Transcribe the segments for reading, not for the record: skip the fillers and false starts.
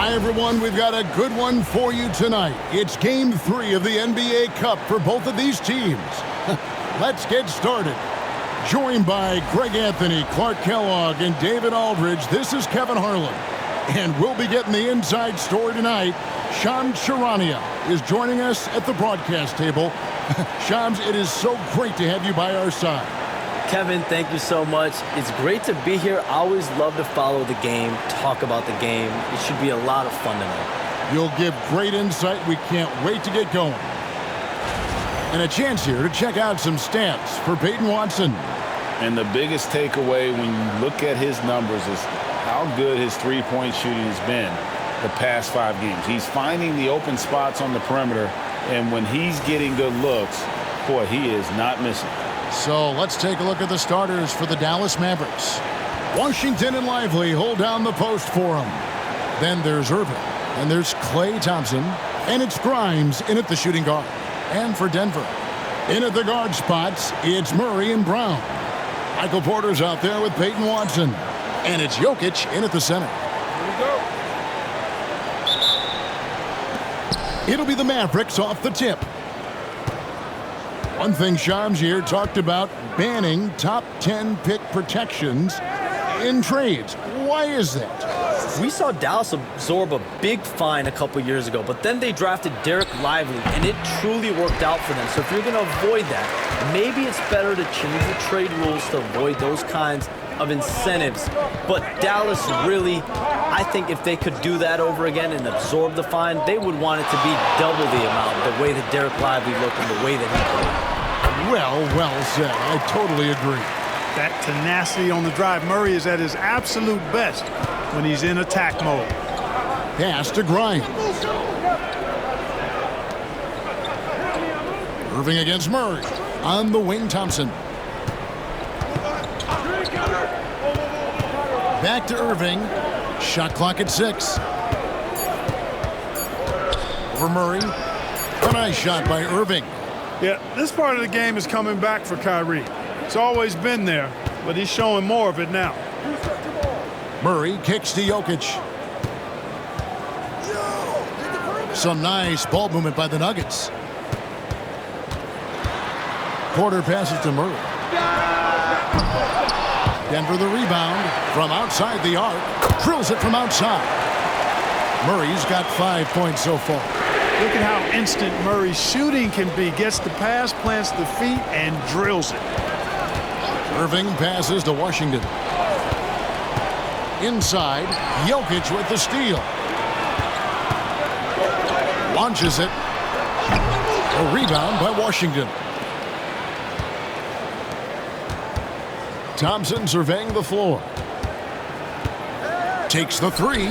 Hi, everyone. We've got a good one for you tonight. It's Game 3 of the NBA Cup for both of these teams. Let's get started. Joined by Greg Anthony, Clark Kellogg, and David Aldridge, this is Kevin Harlan. And we'll be getting the inside story tonight. Shams Charania is joining us at the broadcast table. Shams, it is so great to have you by our side. Kevin, thank you so much. It's great to be here. I always love to follow the game, talk about the game. It should be a lot of fun tonight. You'll give great insight. We can't wait to get going. And a chance here to check out some stats for Peyton Watson. And the biggest takeaway when you look at his numbers is how good his three-point shooting has been the past 5 games. He's finding the open spots on the perimeter, and when he's getting good looks, boy, he is not missing. So let's take a look at the starters for the Dallas Mavericks. Washington and Lively hold down the post for him. Then there's Irving, and there's Klay Thompson, and it's Grimes in at the shooting guard. And for Denver, in at the guard spots, it's Murray and Brown. Michael Porter's out there with Peyton Watson, and it's Jokic in at the center. It'll be the Mavericks off the tip. One thing Shams here talked about, banning top 10 pick protections in trades. Why is that? We saw Dallas absorb a big fine a couple years ago, but then they drafted Derek Lively, and it truly worked out for them. So if you're going to avoid that, maybe it's better to change the trade rules to avoid those kinds of incentives. But Dallas really, I think if they could do that over again and absorb the fine, they would want it to be double the amount, the way that Derek Lively looked and the way that he played. Well said. I totally agree. That tenacity on the drive. Murray is at his absolute best when he's in attack mode. Pass to Grimes. Irving against Murray. On the wing, Thompson. Back to Irving. Shot clock at 6. Over Murray. A nice shot by Irving. Yeah, this part of the game is coming back for Kyrie. It's always been there, but he's showing more of it now. Murray kicks to Jokic. Some nice ball movement by the Nuggets. Porter passes to Murray. Denver the rebound from outside the arc. Drills it from outside. Murray's got 5 points so far. Look at how instant Murray's shooting can be. Gets the pass, plants the feet, and drills it. Irving passes to Washington. Inside, Jokic with the steal. Launches it. A rebound by Washington. Thompson surveying the floor. Takes the 3. They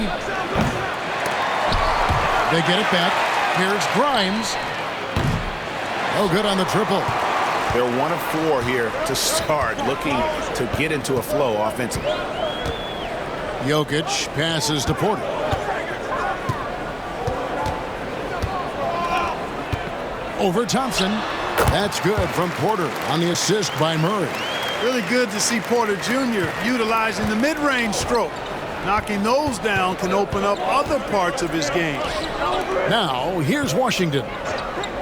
get it back. Here's Grimes. Oh, good on the triple. They're 1 of 4 here to start, looking to get into a flow offensively. Jokic passes to Porter. Over Thompson. That's good from Porter on the assist by Murray. Really good to see Porter Jr. utilizing the mid-range stroke. Knocking those down can open up other parts of his game. Now, here's Washington.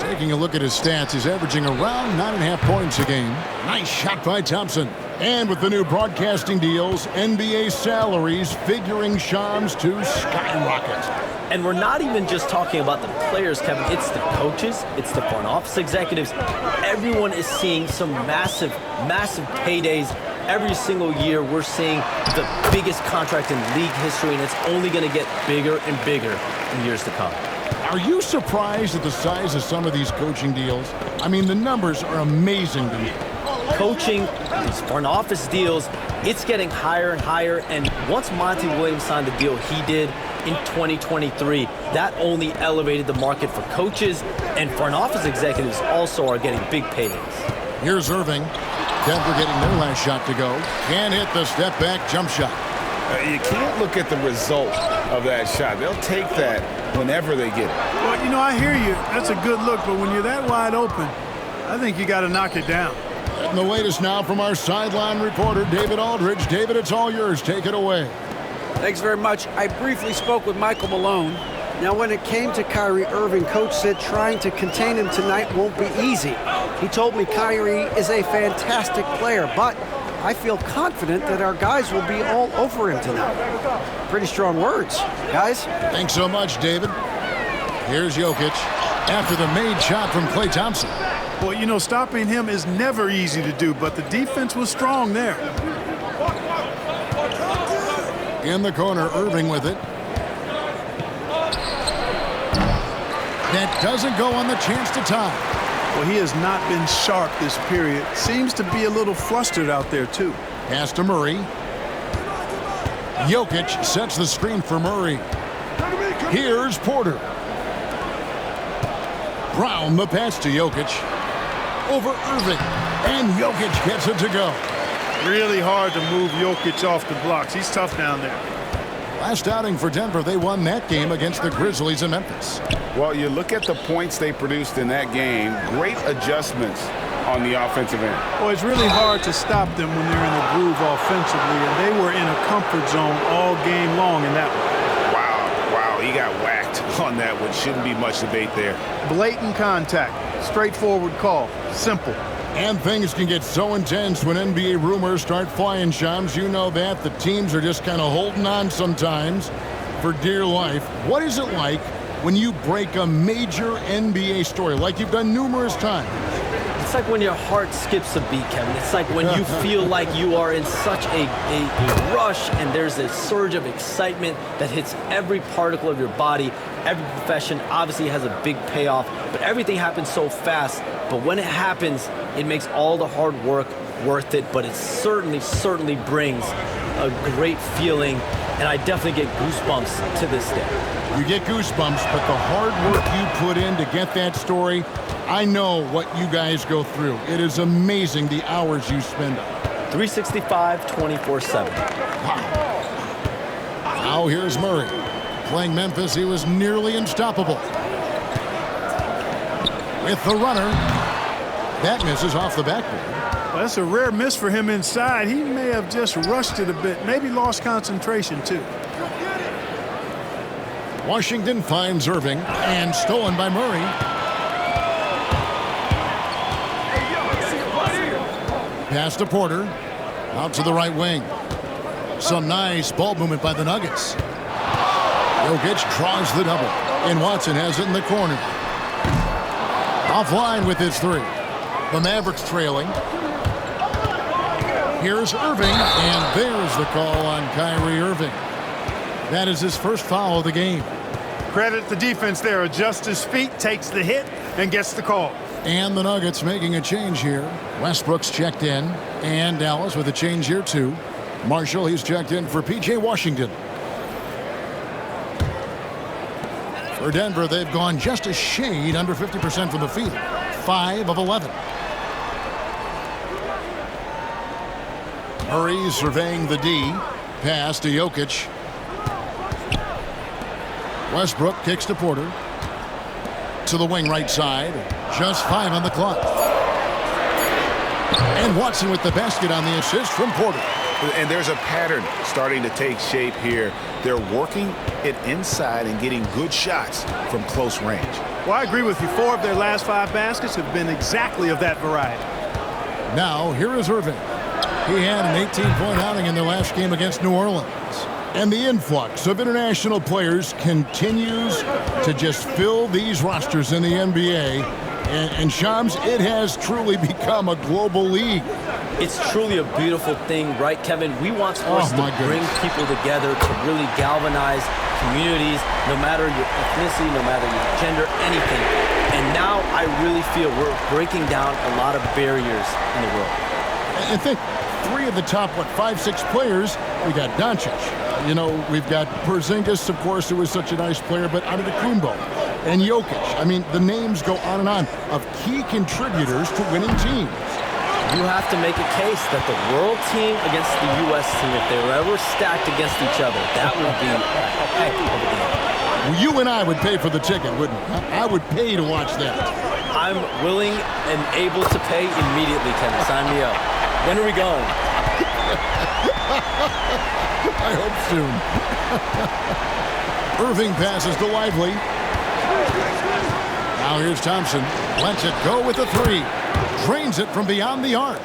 Taking a look at his stats, he's averaging around 9.5 points a game. Nice shot by Thompson. And with the new broadcasting deals, NBA salaries figuring Shams to skyrocket. And we're not even just talking about the players, Kevin. It's the coaches. It's the front office executives. Everyone is seeing some massive paydays. Every single year, we're seeing the biggest contract in league history, and it's only going to get bigger and bigger in years to come. Are you surprised at the size of some of these coaching deals? I mean, the numbers are amazing to me. Coaching, these front office deals, it's getting higher and higher. And once Monty Williams signed the deal he did in 2023, that only elevated the market for coaches, and front office executives also are getting big paydays. Here's Irving. Denver getting their last shot to go. Can't hit the step-back jump shot. You can't look at the result of that shot. They'll take that whenever they get it. Well, you know, I hear you. That's a good look, but when you're that wide open, I think you got to knock it down. And the latest now from our sideline reporter, David Aldridge. David, it's all yours. Take it away. Thanks very much. I briefly spoke with Michael Malone. Now, when it came to Kyrie Irving, Coach said trying to contain him tonight won't be easy. He told me Kyrie is a fantastic player, but I feel confident that our guys will be all over him tonight. Pretty strong words, guys. Thanks so much, David. Here's Jokic after the made shot from Klay Thompson. Well, you know, stopping him is never easy to do, but the defense was strong there. In the corner, Irving with it. That doesn't go on the chance to tie. Well, he has not been sharp this period. Seems to be a little flustered out there, too. Pass to Murray. Jokic sets the screen for Murray. Here's Porter. Brown the pass to Jokic. Over Irving. And Jokic gets it to go. Really hard to move Jokic off the blocks. He's tough down there. Last outing for Denver, they won that game against the Grizzlies in Memphis. Well, you look at the points they produced in that game. Great adjustments on the offensive end. Well, it's really hard to stop them when they're in a groove offensively, and they were in a comfort zone all game long in that one. Wow, he got whacked on that one. Shouldn't be much debate there. Blatant contact. Straightforward call. Simple. And things can get so intense when NBA rumors start flying, Shams. You know that. The teams are just kind of holding on sometimes for dear life. What is it like when you break a major NBA story like you've done numerous times? It's like when your heart skips a beat, Kevin. It's like when you feel like you are in such a rush and there's a surge of excitement that hits every particle of your body. Every profession obviously has a big payoff, but everything happens so fast. But when it happens, it makes all the hard work worth it, but it certainly brings a great feeling, and I definitely get goosebumps to this day. You get goosebumps, but the hard work you put in to get that story, I know what you guys go through. It is amazing the hours you spend on it. 365, 24/7. Now here's Murray. Playing Memphis, he was nearly unstoppable. With the runner, that misses off the backboard. Well, that's a rare miss for him inside. He may have just rushed it a bit, maybe lost concentration too. Washington finds Irving, and stolen by Murray. Pass to Porter, out to the right wing. Some nice ball movement by the Nuggets. Jokic draws the double, and Watson has it in the corner. Offline with his three. The Mavericks trailing. Here's Irving, and there's the call on Kyrie Irving. That is his first foul of the game. Credit the defense there. Adjusts his feet, takes the hit, and gets the call. And the Nuggets making a change here. Westbrook's checked in, and Dallas with a change here too. Marshall, he's checked in for P.J. Washington. For Denver, they've gone just a shade under 50% from the field. 5 of 11. Murray surveying the D. Pass to Jokic. Westbrook kicks to Porter. To the wing right side. Just 5 on the clock. And Watson with the basket on the assist from Porter. And there's a pattern starting to take shape here. They're working it inside and getting good shots from close range. Well, I agree with you. 4 of their last 5 baskets have been exactly of that variety. Now, here is Irving. He had an 18-point outing in their last game against New Orleans. And the influx of international players continues to just fill these rosters in the NBA. And Shams, it has truly become a global league. It's truly a beautiful thing, right, Kevin? We want sports to bring people together, to really galvanize communities, no matter your ethnicity, no matter your gender, anything. And now I really feel we're breaking down a lot of barriers in the world. I think 3 of the top, 5, 6 players, we got Doncic. You know, we've got Porzingis, of course, who was such a nice player, but Antetokounmpo and Jokic. I mean, the names go on and on of key contributors to winning teams. You have to make a case that the world team against the U.S. team, if they were ever stacked against each other, that would be a heck of a game. You and I would pay for the ticket, wouldn't we? I would pay to watch that. I'm willing and able to pay immediately, Kevin. Sign me up. When are we going? I hope soon. Irving passes to Lively. Now here's Thompson. Lets it go with the three. Drains it from beyond the arc.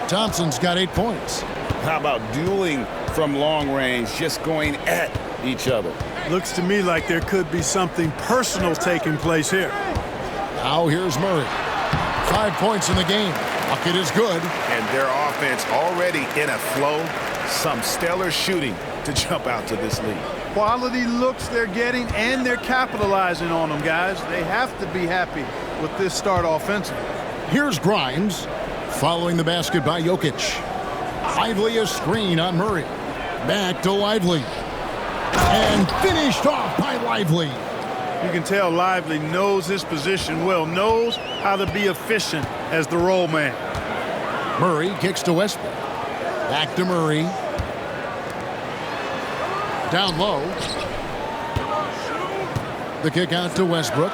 Thompson's got 8 points. How about dueling from long range, just going at each other? Looks to me like there could be something personal taking place here. Now here's Murray. 5 points in the game. Bucket is good. And their offense already in a flow. Some stellar shooting to jump out to this lead. Quality looks they're getting, and they're capitalizing on them, guys. They have to be happy with this start offensively. Here's Grimes. Following the basket by Jokic. Lively a screen on Murray. Back to Lively. And finished off by Lively. You can tell Lively knows his position well, knows how to be efficient as the roll man. Murray kicks to Westbrook. Back to Murray. Down low. The kick out to Westbrook.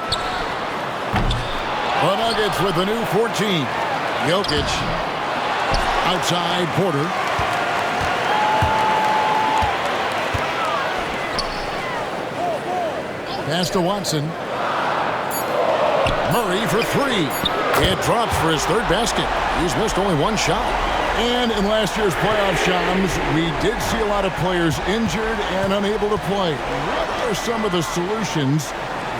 The Nuggets with the new 14. Jokic outside Porter. Pass to Watson. Murray for three. It drops for his third basket. He's missed only one shot. And in last year's playoff shams, we did see a lot of players injured and unable to play. What are some of the solutions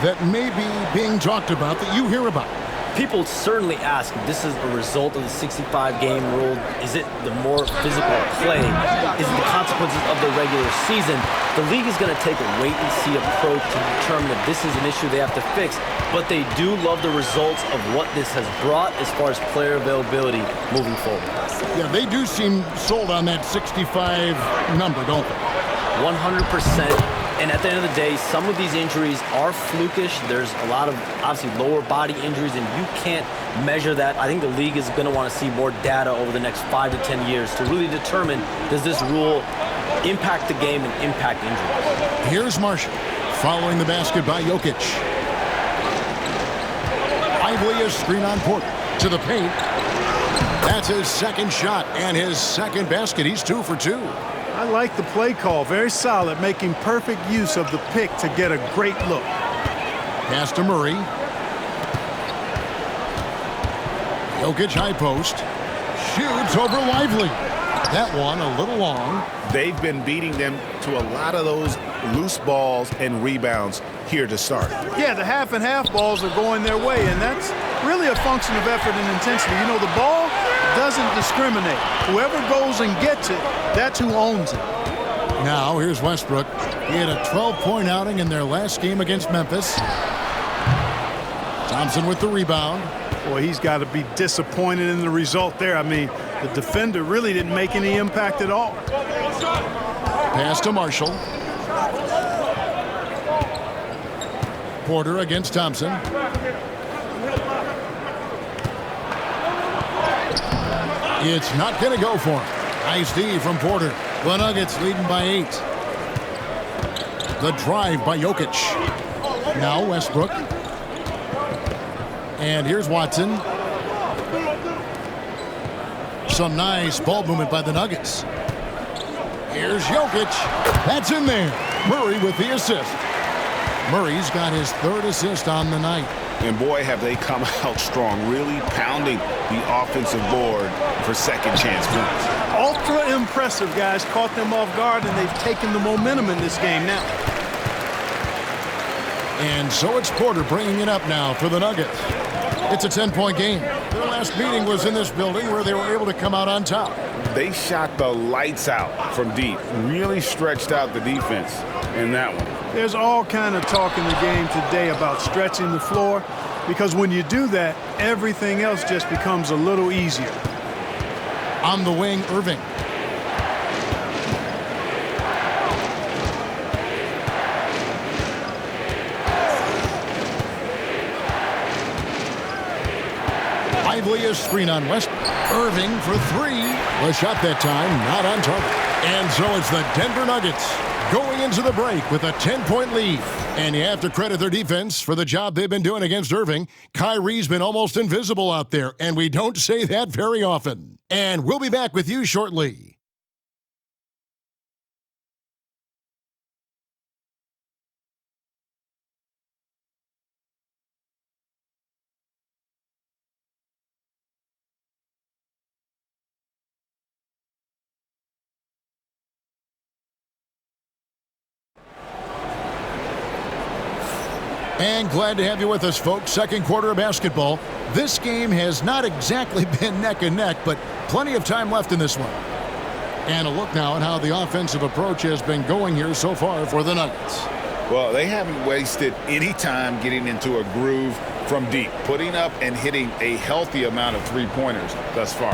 that may be being talked about that you hear about? People certainly ask if this is a result of the 65-game rule. Is it the more physical play? Is it the consequences of the regular season? The league is going to take a wait-and-see approach to determine if this is an issue they have to fix. But they do love the results of what this has brought as far as player availability moving forward. Yeah, they do seem sold on that 65 number, don't they? 100%. And at the end of the day, some of these injuries are flukish. There's a lot of, obviously, lower body injuries, and you can't measure that. I think the league is going to want to see more data over the next 5 to 10 years to really determine, does this rule impact the game and impact injuries? Here's Marshall following the basket by Jokic. Lively a screen on Porter to the paint. That's his second shot and his second basket. He's 2 for 2. I like the play call. Very solid, making perfect use of the pick to get a great look. Pass to Murray. Jokic high post. Shoots over Lively. That one a little long. They've been beating them to a lot of those loose balls and rebounds here to start. Yeah, the half and half balls are going their way, and that's really a function of effort and intensity. You know, the ball doesn't discriminate. Whoever goes and gets it, that's who owns it. Now here's Westbrook. He had a 12-point outing in their last game against Memphis. Thompson with the rebound. Boy, he's got to be disappointed in the result there. I mean, the defender really didn't make any impact at all. Pass to Marshall. Porter against Thompson. It's not going to go for him. Nice D from Porter. The Nuggets leading by 8. The drive by Jokic. Now Westbrook. And here's Watson. Some nice ball movement by the Nuggets. Here's Jokic. That's in there. Murray with the assist. Murray's got his third assist on the night. And boy, have they come out strong, really pounding the offensive board for second chance points. Ultra impressive, guys. Caught them off guard, and they've taken the momentum in this game now. And so it's Porter bringing it up now for the Nuggets. It's a 10-point game. Their last meeting was in this building where they were able to come out on top. They shot the lights out from deep, really stretched out the defense in that one. There's all kind of talk in the game today about stretching the floor, because when you do that, everything else just becomes a little easier. On the wing, Irving. Lively a screen on West. Irving for three. The shot that time, not on target. And so it's the Denver Nuggets going into the break with a 10-point lead. And you have to credit their defense for the job they've been doing against Irving. Kyrie's been almost invisible out there, and we don't say that very often. And we'll be back with you shortly. And glad to have you with us, folks. Second quarter of basketball. This game has not exactly been neck and neck, but plenty of time left in this one. And a look now at how the offensive approach has been going here so far for the Nuggets. Well, they haven't wasted any time getting into a groove from deep, putting up and hitting a healthy amount of three-pointers thus far.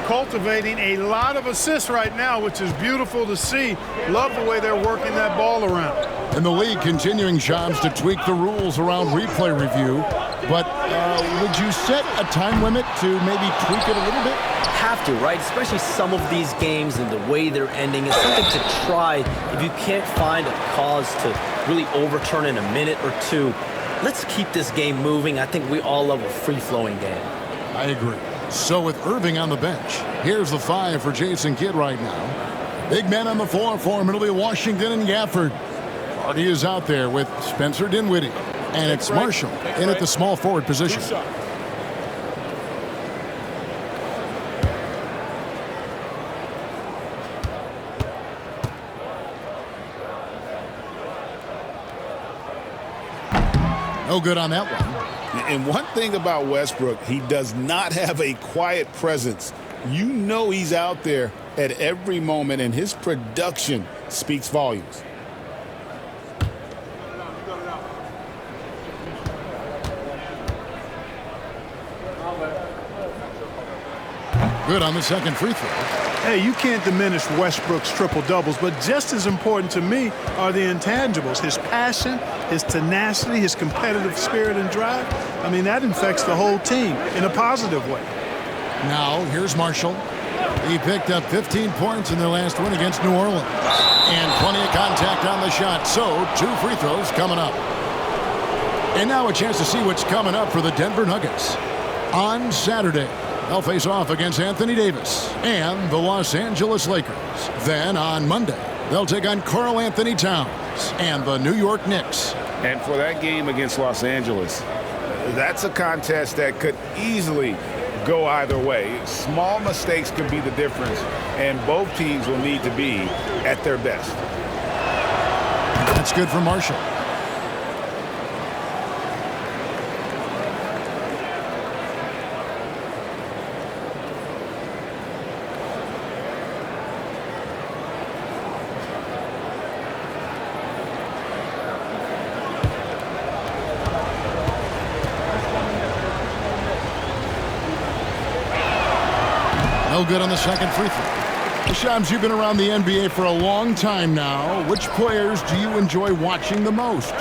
Cultivating a lot of assists right now, which is beautiful to see. Love the way they're working that ball around. And the league continuing, Shams, to tweak the rules around replay review. But would you set a time limit to maybe tweak it a little bit? Have to, right? Especially some of these games and the way they're ending. It's something to try if you can't find a cause to really overturn in a minute or two. Let's keep this game moving. I think we all love a free-flowing game. I agree. So with Irving on the bench, here's the 5 for Jason Kidd right now. Big men on the floor for him. It'll be Washington and Gafford. Hardy is out there with Spencer Dinwiddie. And it's Marshall in at the small forward position. No good on that one. And one thing about Westbrook, he does not have a quiet presence. You know he's out there at every moment, and his production speaks volumes. Good on the second free throw. Hey, you can't diminish Westbrook's triple-doubles, but just as important to me are the intangibles. His passion, his tenacity, his competitive spirit and drive. I mean, that infects the whole team in a positive way. Now, here's Marshall. He picked up 15 points in their last win against New Orleans. And plenty of contact on the shot. So, 2 free throws coming up. And now a chance to see what's coming up for the Denver Nuggets. On Saturday, they'll face off against Anthony Davis and the Los Angeles Lakers. Then on Monday, they'll take on Karl Anthony Towns and the New York Knicks. And for that game against Los Angeles, that's a contest that could easily go either way. Small mistakes could be the difference, and both teams will need to be at their best. That's good for Marshall. No good on the second free throw. Shams, you've been around the NBA for a long time now. Which players do you enjoy watching the most?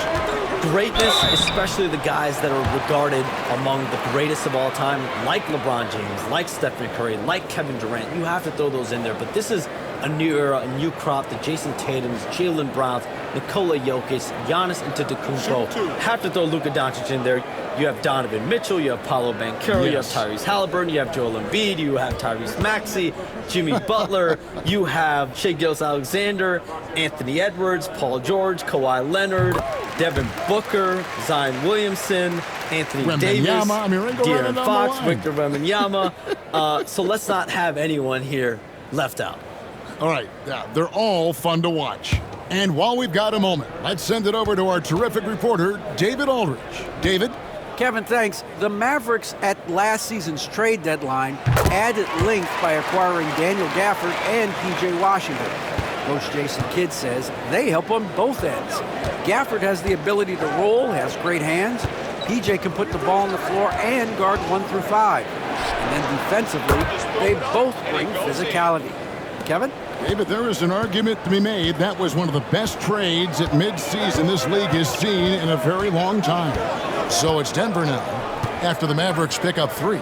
Greatness, especially the guys that are regarded among the greatest of all time, like LeBron James, like Stephen Curry, like Kevin Durant. You have to throw those in there. But this is a new era, a new crop. The Jason Tatums, Jaylen Browns, Nikola Jokic, Giannis Antetokounmpo. Have to throw Luka Doncic in there. You have Donovan Mitchell, you have Paolo Banchero, you have Tyrese Halliburton, you have Joel Embiid, you have Tyrese Maxey, Jimmy Butler, you have Shai Gilgeous-Alexander, Anthony Edwards, Paul George, Kawhi Leonard, Devin Booker, Zion Williamson, Anthony Davis, De'Aaron Fox, Victor Wembanyama. So let's not have anyone here left out. All right, yeah, they're all fun to watch. And while we've got a moment, let's send it over to our terrific reporter, David Aldridge. David? Kevin, thanks. The Mavericks at last season's trade deadline added length by acquiring Daniel Gafford and P.J. Washington. Coach Jason Kidd says they help on both ends. Gafford has the ability to roll, has great hands. P.J. can put the ball on the floor and guard 1 through 5. And then defensively, they both bring physicality. Kevin? David, there is an argument to be made. That was one of the best trades at midseason this league has seen in a very long time. So it's Denver now, after the Mavericks pick up 3.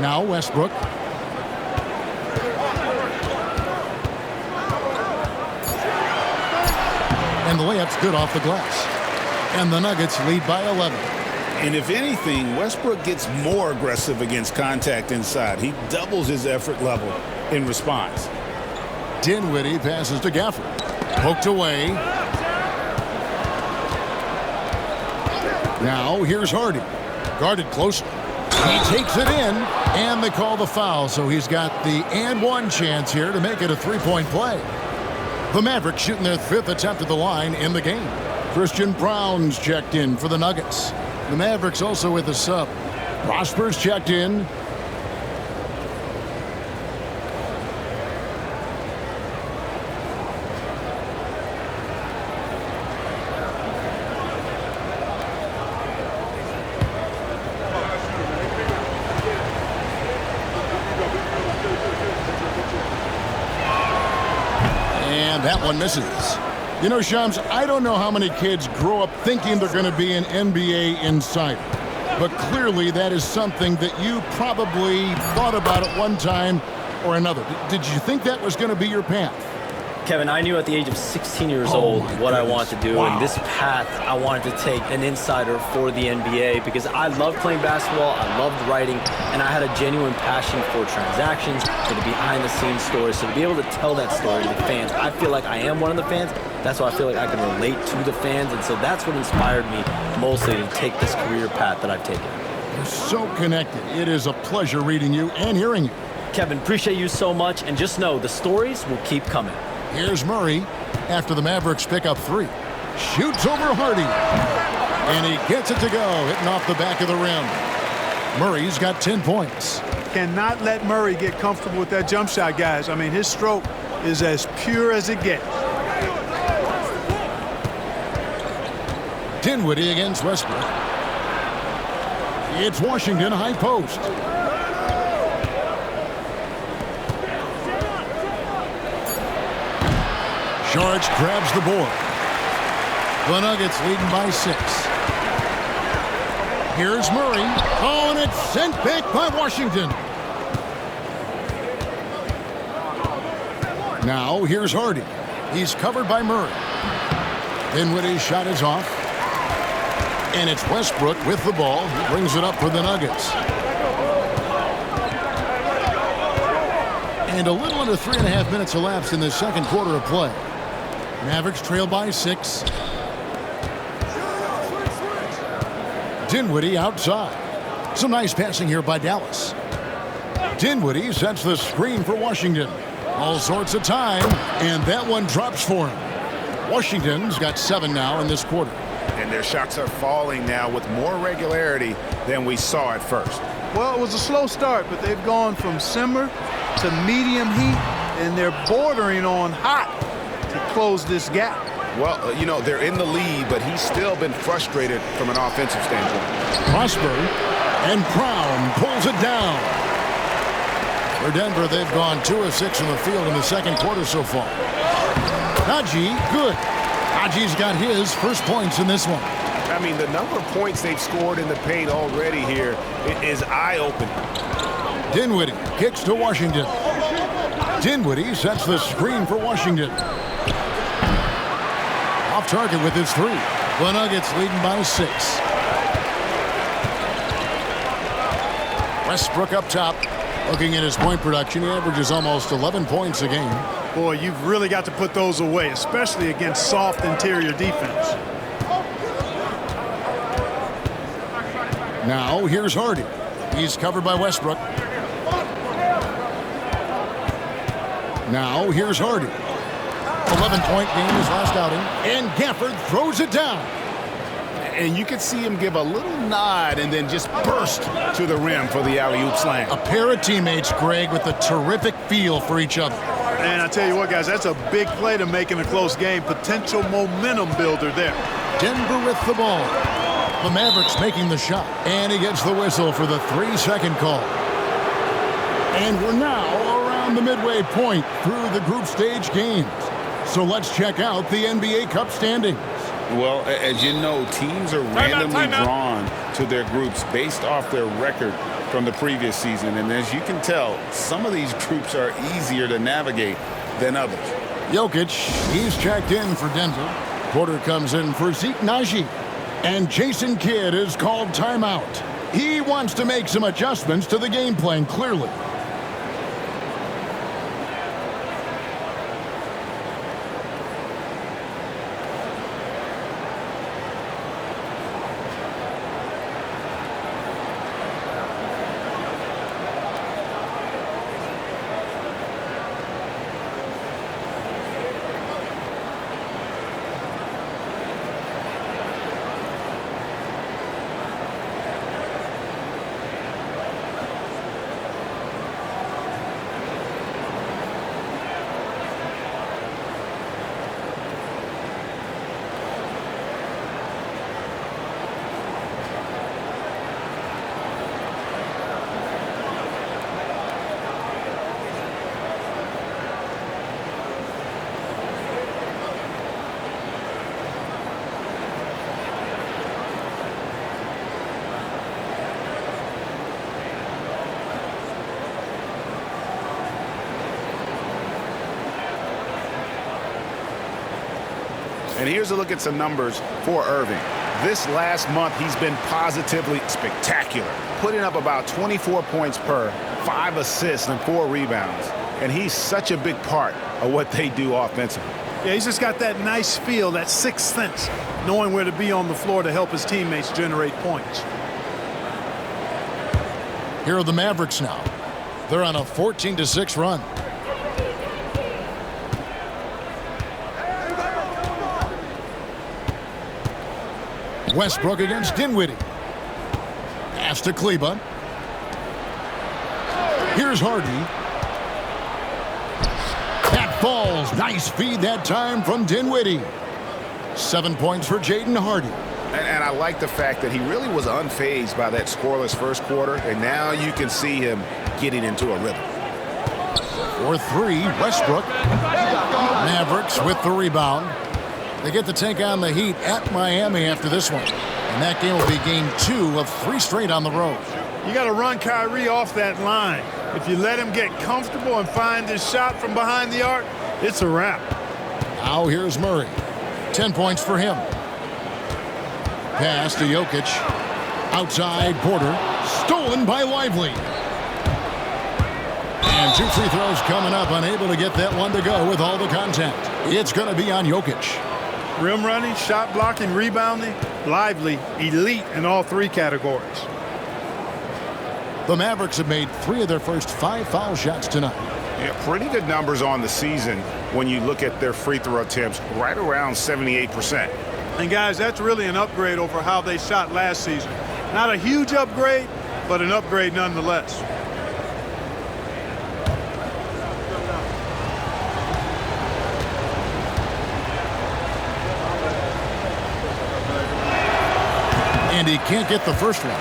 Now Westbrook. And the layup's good off the glass. And the Nuggets lead by 11. And if anything, Westbrook gets more aggressive against contact inside. He doubles his effort level in response. Dinwiddie passes to Gafford. Poked away. Now here's Hardy. Guarded closely. He takes it in, and they call the foul. So he's got the and one chance here to make it a 3-point play. The Mavericks shooting their 5th attempt at the line in the game. Christian Brown's checked in for the Nuggets. The Mavericks also with a sub. Prosper's checked in. That one misses. You know, Shams, I don't know how many kids grow up thinking they're going to be an NBA insider. But clearly that is something that you probably thought about at one time or another. Did you think that was going to be your path? Kevin, I knew at the age of 16 years old what I wanted to do, and this path I wanted to take an insider for the NBA because I loved playing basketball, I loved writing, and I had a genuine passion for transactions, for the behind-the-scenes stories. So to be able to tell that story to the fans, I feel like I am one of the fans. That's why I feel like I can relate to the fans, and so that's what inspired me mostly to take this career path that I've taken. You're so connected. It is a pleasure reading you and hearing you. Kevin, appreciate you so much, and just know the stories will keep coming. Here's Murray after the Mavericks pick up 3. Shoots over Hardy. And he gets it to go, hitting off the back of the rim. Murray's got 10 points. Cannot let Murray get comfortable with that jump shot, guys. I mean, his stroke is as pure as it gets. Dinwiddie against Westbrook. It's Washington high post. George grabs the board. The Nuggets leading by 6. Here's Murray. Oh, and it's sent back by Washington. Now here's Hardy. He's covered by Murray. Dinwiddie's shot is off. And it's Westbrook with the ball. He brings it up for the Nuggets. And a little under 3.5 minutes elapsed in the second quarter of play. Mavericks trail by 6. Dinwiddie outside. Some nice passing here by Dallas. Dinwiddie sets the screen for Washington. All sorts of time, and that one drops for him. Washington's got 7 now in this quarter. And their shots are falling now with more regularity than we saw at first. Well, it was a slow start, but they've gone from simmer to medium heat, and they're bordering on hot to close this gap. Well, you know, they're in the lead, but he's still been frustrated from an offensive standpoint. Prosper and Brown pulls it down. For Denver, they've gone 2 of 6 in the field in the second quarter so far. Najee, good. Najee's got his first points in this one. I mean, the number of points they've scored in the paint already here is eye-opening. Dinwiddie kicks to Washington. Dinwiddie sets the screen for Washington. Off target with his 3. The Nuggets leading by 6. Westbrook up top. Looking at his point production, he averages almost 11 points a game. Boy, you've really got to put those away, especially against soft interior defense. Now here's Hardy. He's covered by Westbrook. Now here's Hardy. 11-point game his last outing. And Gafford throws it down. And you could see him give a little nod and then just burst to the rim for the alley-oop slam. A pair of teammates, Greg, with a terrific feel for each other. And I tell you what, guys, that's a big play to make in a close game. Potential momentum builder there. Denver with the ball. The Mavericks making the shot. And he gets the whistle for the 3-second call. And we're now around the midway point through the group stage games. So let's check out the NBA Cup standings. Well, as you know, teams are randomly drawn to their groups based off their record from the previous season. And as you can tell, some of these groups are easier to navigate than others. Jokic, he's checked in for Denver. Porter comes in for Zeke Najee. And Jason Kidd is called timeout. He wants to make some adjustments to the game plan, clearly. And here's a look at some numbers for Irving. This last month, he's been positively spectacular, putting up about 24 points per, 5 assists, and 4 rebounds. And he's such a big part of what they do offensively. Yeah, he's just got that nice feel, that sixth sense, knowing where to be on the floor to help his teammates generate points. Here are the Mavericks now. They're on a 14-6 run. Westbrook against Dinwiddie. Pass to Kleba. Here's Hardy. That falls. Nice feed that time from Dinwiddie. 7 points for Jaden Hardy. And I like the fact that he really was unfazed by that scoreless first quarter, and now you can see him getting into a rhythm. For 3, Westbrook. Mavericks with the rebound. They get the take on the Heat at Miami after this one. And that game will be game 2 of 3 straight on the road. You got to run Kyrie off that line. If you let him get comfortable and find his shot from behind the arc, it's a wrap. Now here's Murray. 10 points for him. Pass to Jokic. Outside Porter. Stolen by Lively. And 2 free throws coming up. Unable to get that one to go with all the contact. It's going to be on Jokic. Rim running, shot blocking, rebounding, Lively, elite in all 3 categories. The Mavericks have made 3 of their first 5 foul shots tonight. Yeah, pretty good numbers on the season when you look at their free throw attempts, right around 78%. And guys, that's really an upgrade over how they shot last season. Not a huge upgrade, but an upgrade nonetheless. And he can't get the first one.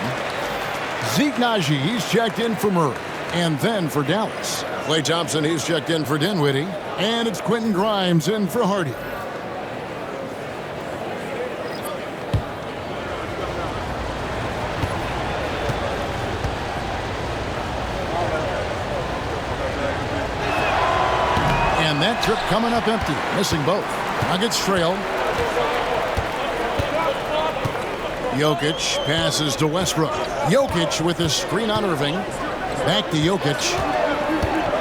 Zeke Naji, he's checked in for Murray. And then for Dallas. Klay Thompson, he's checked in for Dinwiddie. And it's Quentin Grimes in for Hardy. And that trip coming up empty. Missing both. Nuggets trail. Jokic passes to Westbrook. Jokic with his screen on Irving. Back to Jokic.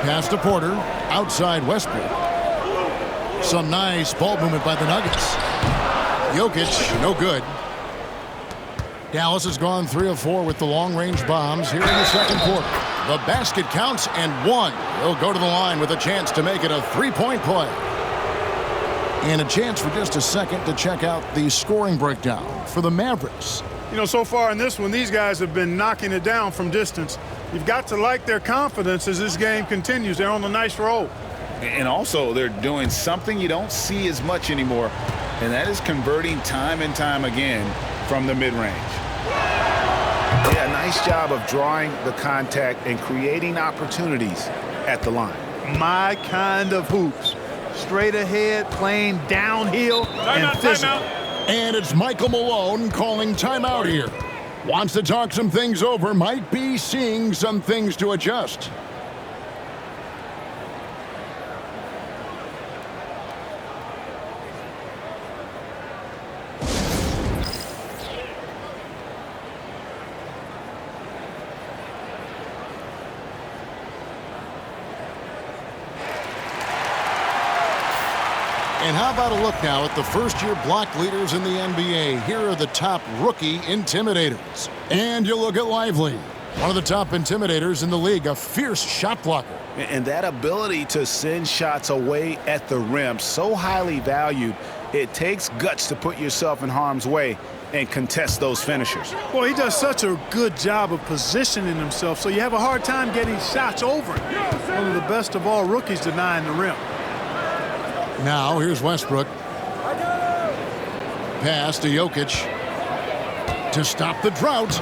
Pass to Porter. Outside Westbrook. Some nice ball movement by the Nuggets. Jokic, no good. Dallas has gone 3 of 4 with the long-range bombs here in the second quarter. The basket counts and 1. He'll go to the line with a chance to make it a 3-point play. And a chance for just a second to check out the scoring breakdown for the Mavericks. You know, so far in this one, these guys have been knocking it down from distance. You've got to like their confidence as this game continues. They're on a nice roll. And also, they're doing something you don't see as much anymore, and that is converting time and time again from the mid-range. Yeah, nice job of drawing the contact and creating opportunities at the line. My kind of hoops. Straight ahead, playing downhill and physical. And it's Michael Malone calling timeout here. Wants to talk some things over, might be seeing some things to adjust. And how about a look now at the first-year block leaders in the NBA. Here are the top rookie intimidators. And you look at Lively, one of the top intimidators in the league, a fierce shot blocker. And that ability to send shots away at the rim, so highly valued, it takes guts to put yourself in harm's way and contest those finishers. Well, he does such a good job of positioning himself, so you have a hard time getting shots over him. One of the best of all rookies denying the rim. Now, here's Westbrook. Pass to Jokic. To stop the drought.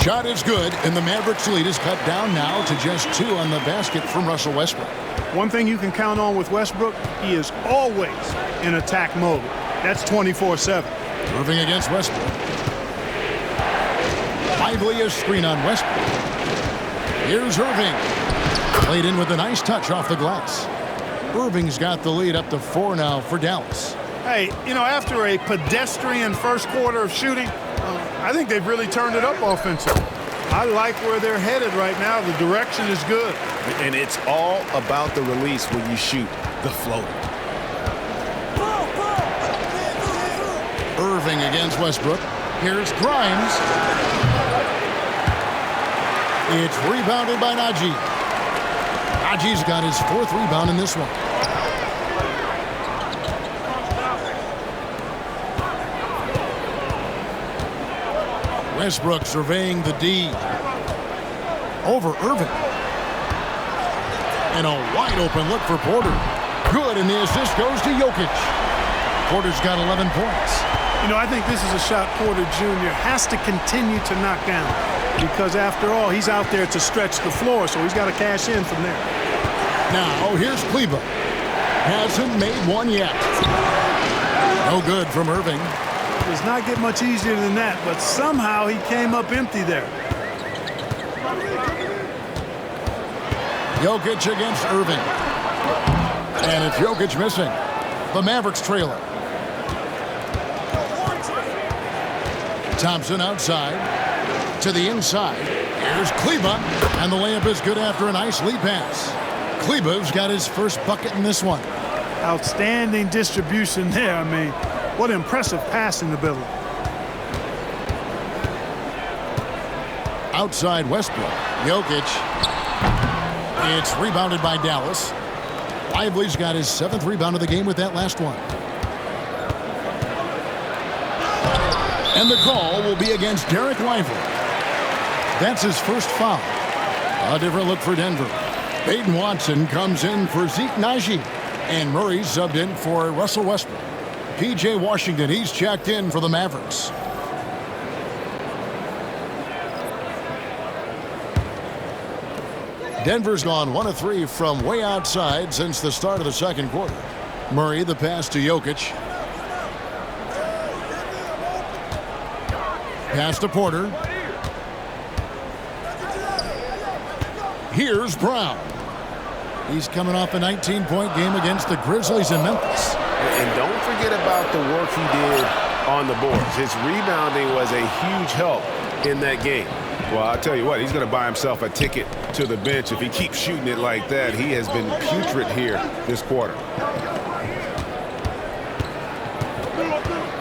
Shot is good, and the Mavericks lead is cut down now to just 2 on the basket from Russell Westbrook. One thing you can count on with Westbrook, he is always in attack mode. That's 24/7. Irving against Westbrook. Lively a screen on Westbrook. Here's Irving. Played in with a nice touch off the glass. Irving's got the lead up to 4 now for Dallas. Hey, you know, after a pedestrian first quarter of shooting, I think they've really turned it up offensively. I like where they're headed right now. The direction is good. And it's all about the release when you shoot the floater. Irving against Westbrook. Here's Grimes. It's rebounded by Najee. Najee's got his 4th rebound in this one. Westbrook surveying the D. Over Irving. And a wide open look for Porter. Good, and the assist goes to Jokic. Porter's got 11 points. You know, I think this is a shot Porter Jr. has to continue to knock down because, after all, he's out there to stretch the floor, so he's got to cash in from there. Now, here's Kleba. Hasn't made one yet. No good from Irving. It does not get much easier than that, but somehow he came up empty there. Jokic against Irving. And it's Jokic missing. The Mavericks trailer. Thompson outside. To the inside. Here's Kleba. And the layup is good after a nice lead pass. Kleba's got his first bucket in this one. Outstanding distribution there. I mean, what impressive passing ability. Outside Westbrook. Jokic. It's rebounded by Dallas. Lively's got his 7th rebound of the game with that last one. And the call will be against Derek Lively. That's his first foul. A different look for Denver. Peyton Watson comes in for Zeke Naji. And Murray subbed in for Russell Westbrook. P.J. Washington, he's checked in for the Mavericks. Denver's gone 1 of 3 from way outside since the start of the second quarter. Murray, the pass to Jokic. Pass to Porter. Here's Brown. He's coming off a 19-point game against the Grizzlies in Memphis. And don't forget about the work he did on the boards. His rebounding was a huge help in that game. Well, I'll tell you what, he's going to buy himself a ticket to the bench. If he keeps shooting it like that, he has been putrid here this quarter.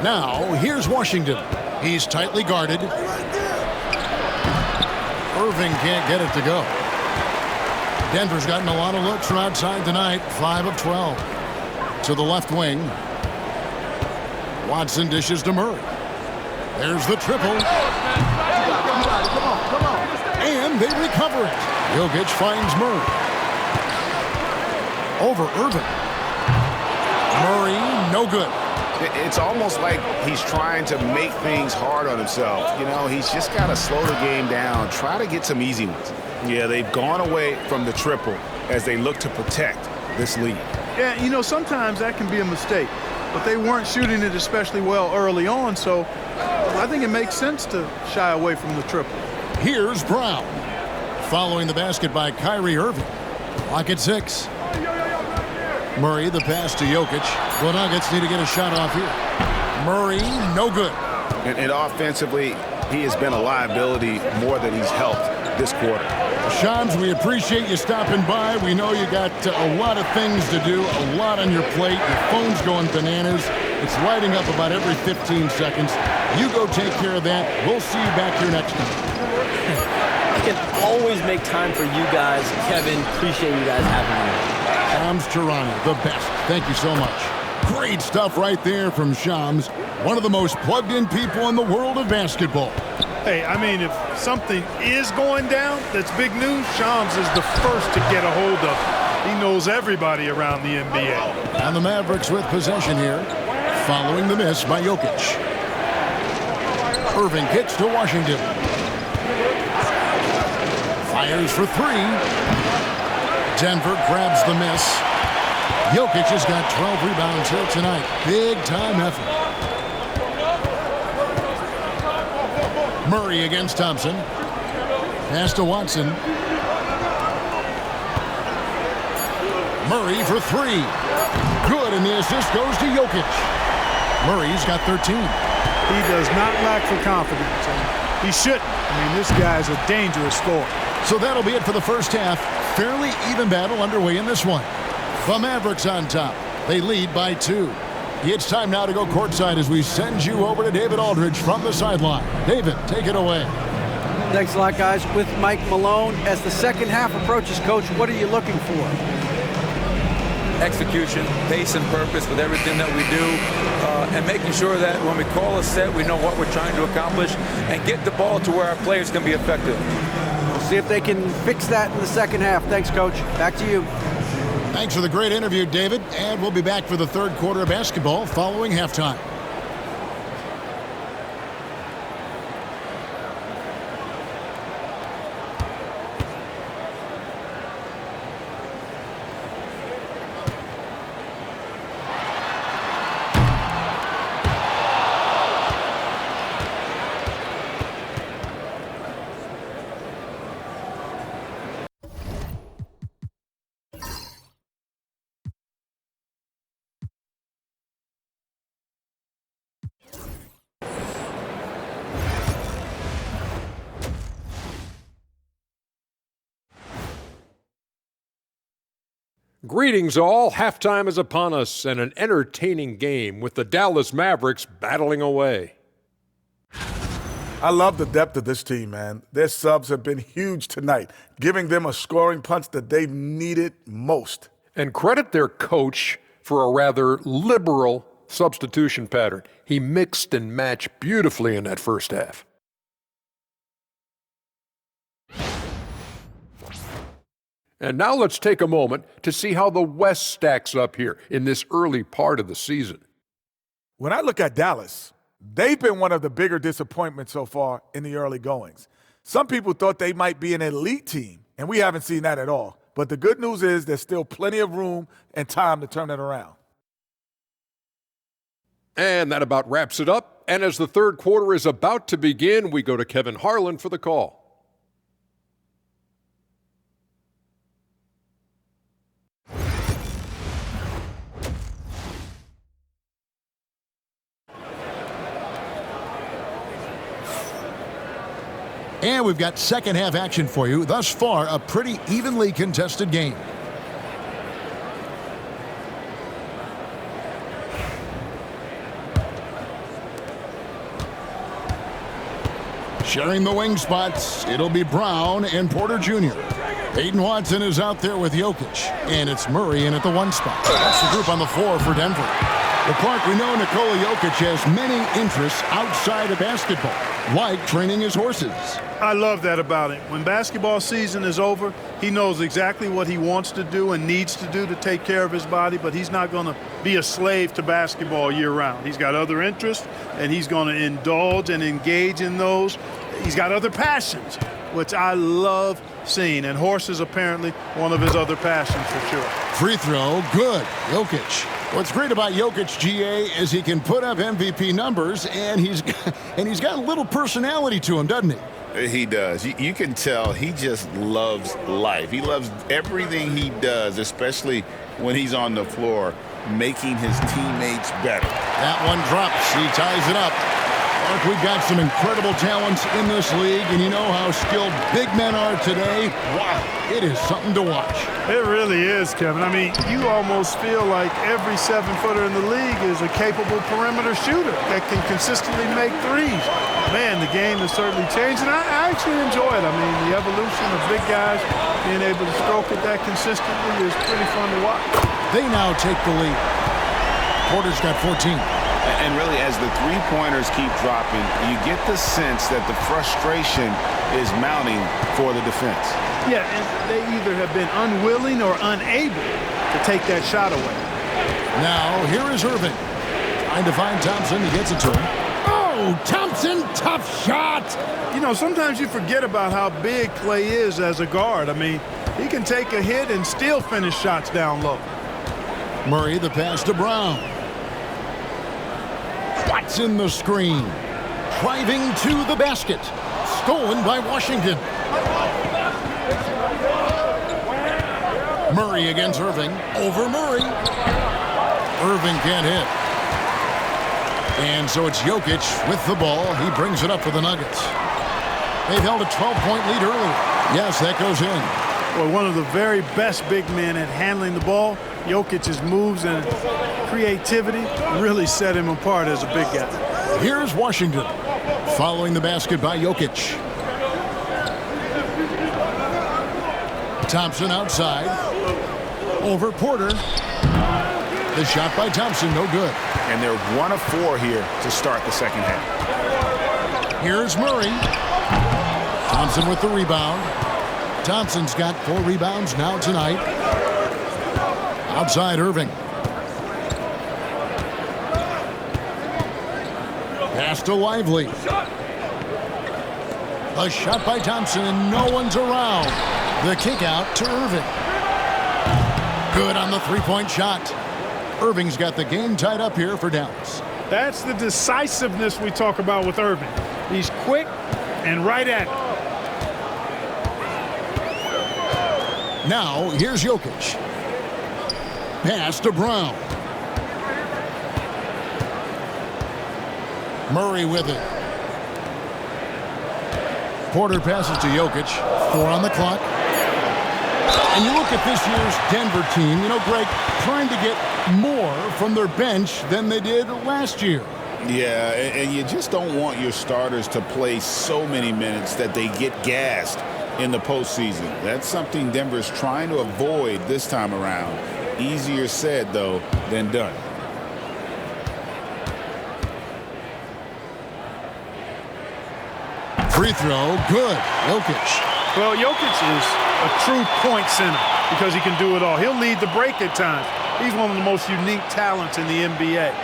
Now, here's Washington. He's tightly guarded. Irving can't get it to go. Denver's gotten a lot of looks from outside tonight, 5 of 12. To the left wing. Watson dishes to Murray. There's the triple. And they recover it. Jokic finds Murray. Over Irving. Murray, no good. It's almost like he's trying to make things hard on himself. You know, he's just got to slow the game down, try to get some easy ones. Yeah, they've gone away from the triple as they look to protect this lead. Yeah, you know, sometimes that can be a mistake, but they weren't shooting it especially well early on, so I think it makes sense to shy away from the triple. Here's Brown. Following the basket by Kyrie Irving. Clock at 6. Murray, the pass to Jokic. The Nuggets need to get a shot off here. Murray, no good. And offensively, he has been a liability more than he's helped this quarter. Shams, we appreciate you stopping by. We know you got a lot of things to do, a lot on your plate. Your phone's going bananas. It's lighting up about every 15 seconds. You go take care of that. We'll see you back here next time. I can always make time for you guys. Kevin, appreciate you guys having me. Shams Charania, the best. Thank you so much. Great stuff right there from Shams, one of the most plugged-in people in the world of basketball. Hey, I mean, if something is going down that's big news, Shams is the first to get a hold of it. He knows everybody around the NBA. And the Mavericks with possession here, following the miss by Jokic. Irving kicks to Washington. Fires for 3. Denver grabs the miss. Jokic has got 12 rebounds here tonight. Big time effort. Murray against Thompson. Pass to Watson. Murray for 3. Good, and the assist goes to Jokic. Murray's got 13. He does not lack for confidence. And he shouldn't. I mean, this guy's a dangerous scorer. So that'll be it for the first half. Fairly even battle underway in this one. The Mavericks on top. They lead by 2. It's time now to go courtside as we send you over to David Aldridge from the sideline. David, take it away. Thanks a lot, guys. With Mike Malone, as the second half approaches, Coach, what are you looking for? Execution, pace and purpose with everything that we do, and making sure that when we call a set, we know what we're trying to accomplish and get the ball to where our players can be effective. We'll see if they can fix that in the second half. Thanks, Coach. Back to you. Thanks for the great interview, David. And we'll be back for the third quarter of basketball following halftime. Greetings all. Halftime is upon us and an entertaining game with the Dallas Mavericks battling away. I love the depth of this team, man. Their subs have been huge tonight, giving them a scoring punch that they've needed most. And credit their coach for a rather liberal substitution pattern. He mixed and matched beautifully in that first half. And now let's take a moment to see how the West stacks up here in this early part of the season. When I look at Dallas, they've been one of the bigger disappointments so far in the early goings. Some people thought they might be an elite team, and we haven't seen that at all. But the good news is there's still plenty of room and time to turn it around. And that about wraps it up. And as the third quarter is about to begin, we go to Kevin Harlan for the call. And we've got second half action for you. Thus far, a pretty evenly contested game. Sharing the wing spots, it'll be Brown and Porter Jr. Peyton Watson is out there with Jokic, and it's Murray in at the 1 spot. That's the group on the floor for Denver. Well, Clark, we know Nikola Jokic has many interests outside of basketball, like training his horses. I love that about him. When basketball season is over, he knows exactly what he wants to do and needs to do to take care of his body, but he's not going to be a slave to basketball year-round. He's got other interests, and he's going to indulge and engage in those. He's got other passions, which I love seeing, and horses apparently one of his other passions for sure. Free throw, good. Jokic. What's great about Jokic, GA, is he can put up MVP numbers, and he's got a little personality to him, doesn't he? He does. You can tell he just loves life. He loves everything he does, especially when he's on the floor, making his teammates better. That one drops. He ties it up. Mark, we've got some incredible talents in this league, and you know how skilled big men are today. Wow, it is something to watch. It really is, Kevin. I mean, you almost feel like every 7-footer in the league is a capable perimeter shooter that can consistently make threes. Man, the game has certainly changed, and I actually enjoy it. I mean, the evolution of big guys being able to stroke it that consistently is pretty fun to watch. They now take the lead. Porter's got 14. And really, as the three-pointers keep dropping, you get the sense that the frustration is mounting for the defense. Yeah, and they either have been unwilling or unable to take that shot away. Now, here is Irving. Trying to find Thompson. He gets it to him. Oh, Thompson, tough shot. You know, sometimes you forget about how big Clay is as a guard. I mean, he can take a hit and still finish shots down low. Murray, the pass to Brown. Watson the screen. Driving to the basket. Stolen by Washington. Murray against Irving. Over Murray. Irving can't hit. And so it's Jokic with the ball. He brings it up for the Nuggets. They've held a 12-point lead earlier. Yes, that goes in. Well, one of the very best big men at handling the ball. Jokic's moves and creativity really set him apart as a big guy. Here's Washington following the basket by Jokic. Thompson outside. Over Porter. The shot by Thompson, no good. And they're 1 of 4 here to start the second half. Here's Murray. Thompson with the rebound. Thompson's got 4 rebounds now tonight. Outside Irving. Pass to Lively. A shot by Thompson and no one's around. The kick out to Irving. Good on the three-point shot. Irving's got the game tied up here for Dallas. That's the decisiveness we talk about with Irving. He's quick and right at it. Now, here's Jokic. Pass to Brown. Murray with it. Porter passes to Jokic. 4 on the clock. And you look at this year's Denver team, you know, Greg, trying to get more from their bench than they did last year. Yeah, and you just don't want your starters to play so many minutes that they get gassed in the postseason. That's something Denver's trying to avoid this time around. Easier said, though, than done. Free throw, good. Jokic. Well, Jokic is a true point center because he can do it all. He'll lead the break at times. He's one of the most unique talents in the NBA.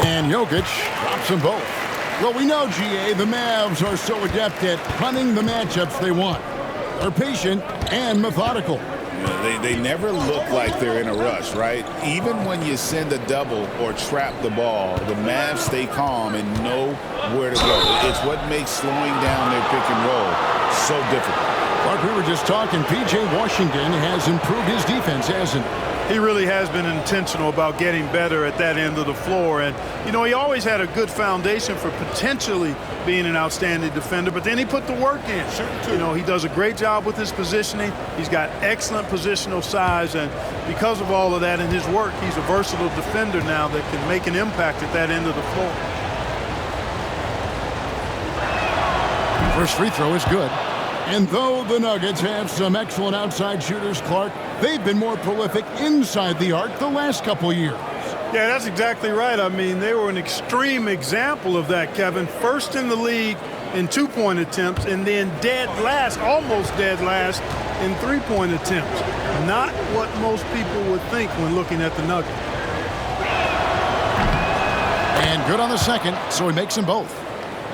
And Jokic drops them both. Well, we know, GA, the Mavs are so adept at punting the matchups they want. They're patient and methodical. Yeah, they never look like they're in a rush, right? Even when you send a double or trap the ball, the Mavs stay calm and know where to go. It's what makes slowing down their pick and roll so difficult. Like we were just talking, P.J. Washington has improved his defense, hasn't he? He really has been intentional about getting better at that end of the floor. And, you know, he always had a good foundation for potentially being an outstanding defender, but then he put the work in. You know, he does a great job with his positioning. He's got excellent positional size, and because of all of that in his work, he's a versatile defender now that can make an impact at that end of the floor. First free throw is good. And though the Nuggets have some excellent outside shooters, Clark, they've been more prolific inside the arc the last couple years. Yeah, that's exactly right. I mean, they were an extreme example of that, Kevin. First in the league in two-point attempts, and then dead last, almost dead last, in three-point attempts. Not what most people would think when looking at the Nuggets. And good on the second, so he makes them both.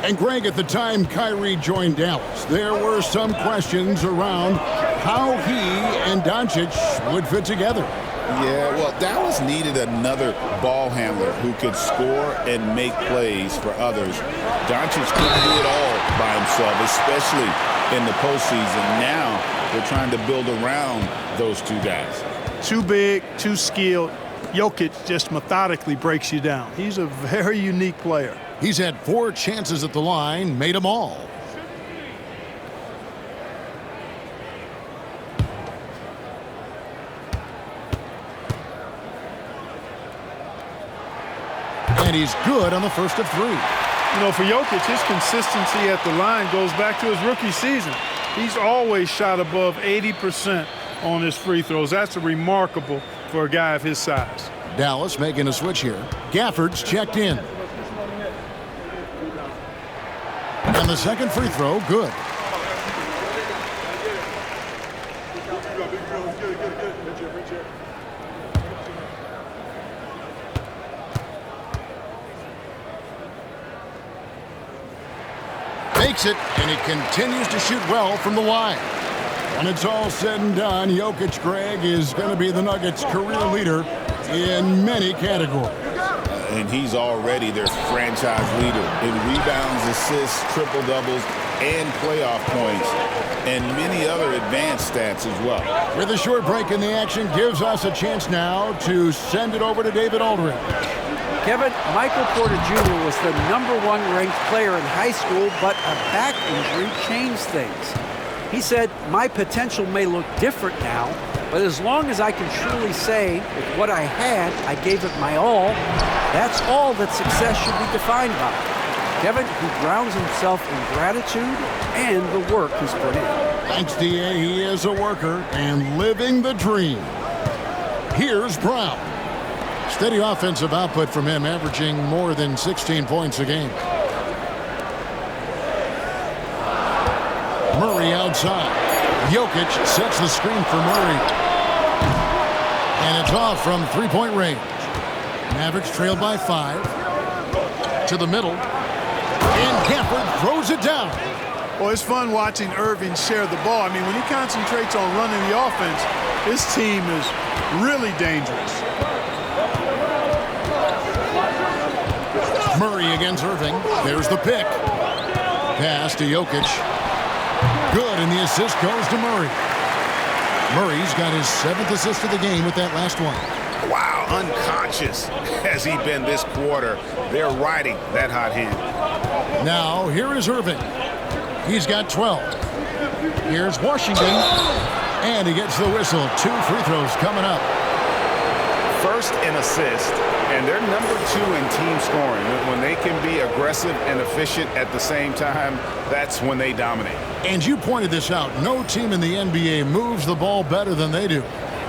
And Greg, at the time Kyrie joined Dallas, there were some questions around how he and Doncic would fit together. Yeah, well, Dallas needed another ball handler who could score and make plays for others. Doncic couldn't do it all by himself, especially in the postseason. Now they're trying to build around those two guys. Too big, too skilled. Jokic just methodically breaks you down. He's a very unique player. He's had 4 chances at the line, made them all. And he's good on the first of 3. You know, for Jokic, his consistency at the line goes back to his rookie season. He's always shot above 80% on his free throws. That's remarkable for a guy of his size. Dallas making a switch here. Gafford's checked in. And the second free throw, good. Makes it, and he continues to shoot well from the line. When it's all said and done, Jokic, Greg, is going to be the Nuggets' career leader in many categories. and he's already their franchise leader in rebounds, assists, triple-doubles, and playoff points, and many other advanced stats as well. With a short break in the action, gives us a chance now to send it over to David Aldridge. Kevin, Michael Porter Jr. was the #1 ranked player in high school, but a back injury changed things. He said, "My potential may look different now, but as long as I can truly say with what I had, I gave it my all, that's all that success should be defined by." Kevin, he grounds himself in gratitude and the work he's put in. Thanks, D.A. He is a worker and living the dream. Here's Brown. Steady offensive output from him, averaging more than 16 points a game. Murray outside. Jokic sets the screen for Murray. And it's off from three-point range. Mavericks trailed by 5. To the middle. And Gafford throws it down. Well, it's fun watching Irving share the ball. I mean, when he concentrates on running the offense, this team is really dangerous. Murray against Irving. There's the pick. Pass to Jokic. Good, and the assist goes to Murray. Murray's got his 7th assist of the game with that last one. Wow, unconscious has he been this quarter. They're riding that hot hand. Now, here is Irving. He's got 12. Here's Washington. And he gets the whistle. 2 free throws coming up. First in assist, and they're #2 in team scoring. When they can be aggressive and efficient at the same time, that's when they dominate. And you pointed this out. No team in the NBA moves the ball better than they do.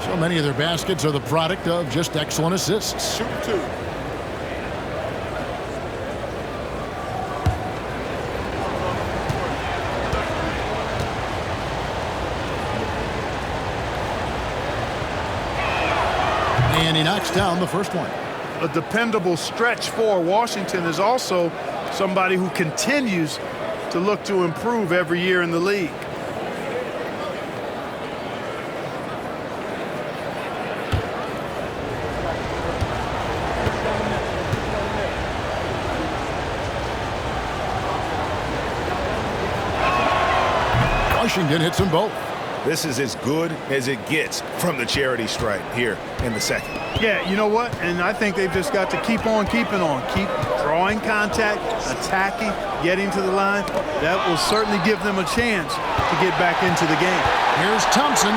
So many of their baskets are the product of just excellent assists. Shoot 2. And he knocks down the first one. A dependable stretch for Washington is also somebody who continues to look to improve every year in the league. Washington hits them both. This is as good as it gets from the charity stripe here in the second. Yeah, you know what? And I think they've just got to keep on keeping on. Keep drawing contact, attacking, getting to the line. That will certainly give them a chance to get back into the game. Here's Thompson.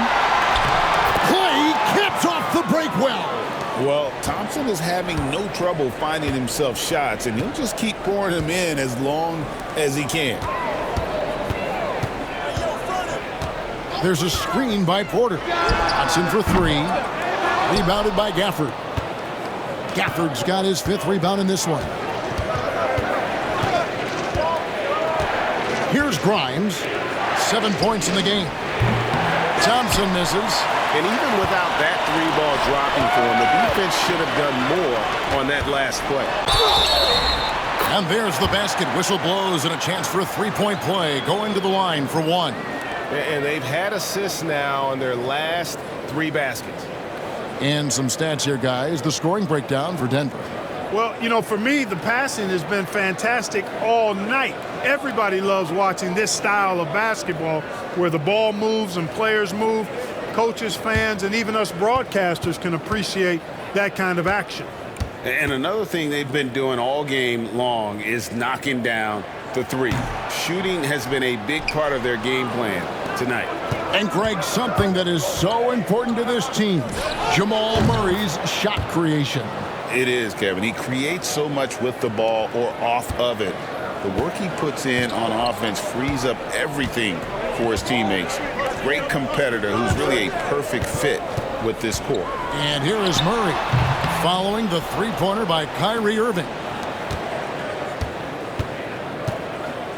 Clay caps off the break well. Well, Thompson is having no trouble finding himself shots, and he'll just keep pouring them in as long as he can. There's a screen by Porter. Johnson for 3. Rebounded by Gafford. Gafford's got his 5th rebound in this one. Here's Grimes. 7 points in the game. Thompson misses. And even without that 3-ball dropping for him, the defense should have done more on that last play. And there's the basket. Whistle blows and a chance for a 3-point play. Going to the line for 1. And they've had assists now on their last 3 baskets. And some stats here, guys. The scoring breakdown for Denver. Well, you know, for me, the passing has been fantastic all night. Everybody loves watching this style of basketball where the ball moves and players move. Coaches, fans, and even us broadcasters can appreciate that kind of action. And another thing they've been doing all game long is knocking down the 3. Shooting has been a big part of their game plan tonight. And Greg, something that is so important to this team, Jamal Murray's shot creation. It is, Kevin. He creates so much with the ball or off of it. The work he puts in on offense frees up everything for his teammates. Great competitor who's really a perfect fit with this core. And here is Murray following the 3-pointer by Kyrie Irving.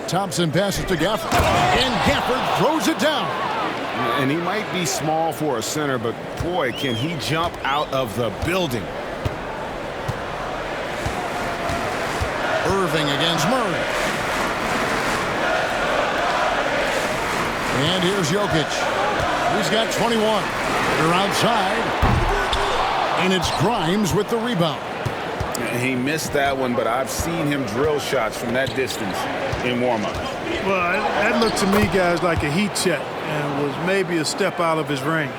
Thompson passes to Gafford, and Gafford throws it down. And he might be small for a center, but boy, can he jump out of the building. Irving against Murray. And here's Jokic. He's got 21. They're outside. And it's Grimes with the rebound. He missed that one, but I've seen him drill shots from that distance in warm-up. Well, that looked to me, guys, like a heat check and was maybe a step out of his range.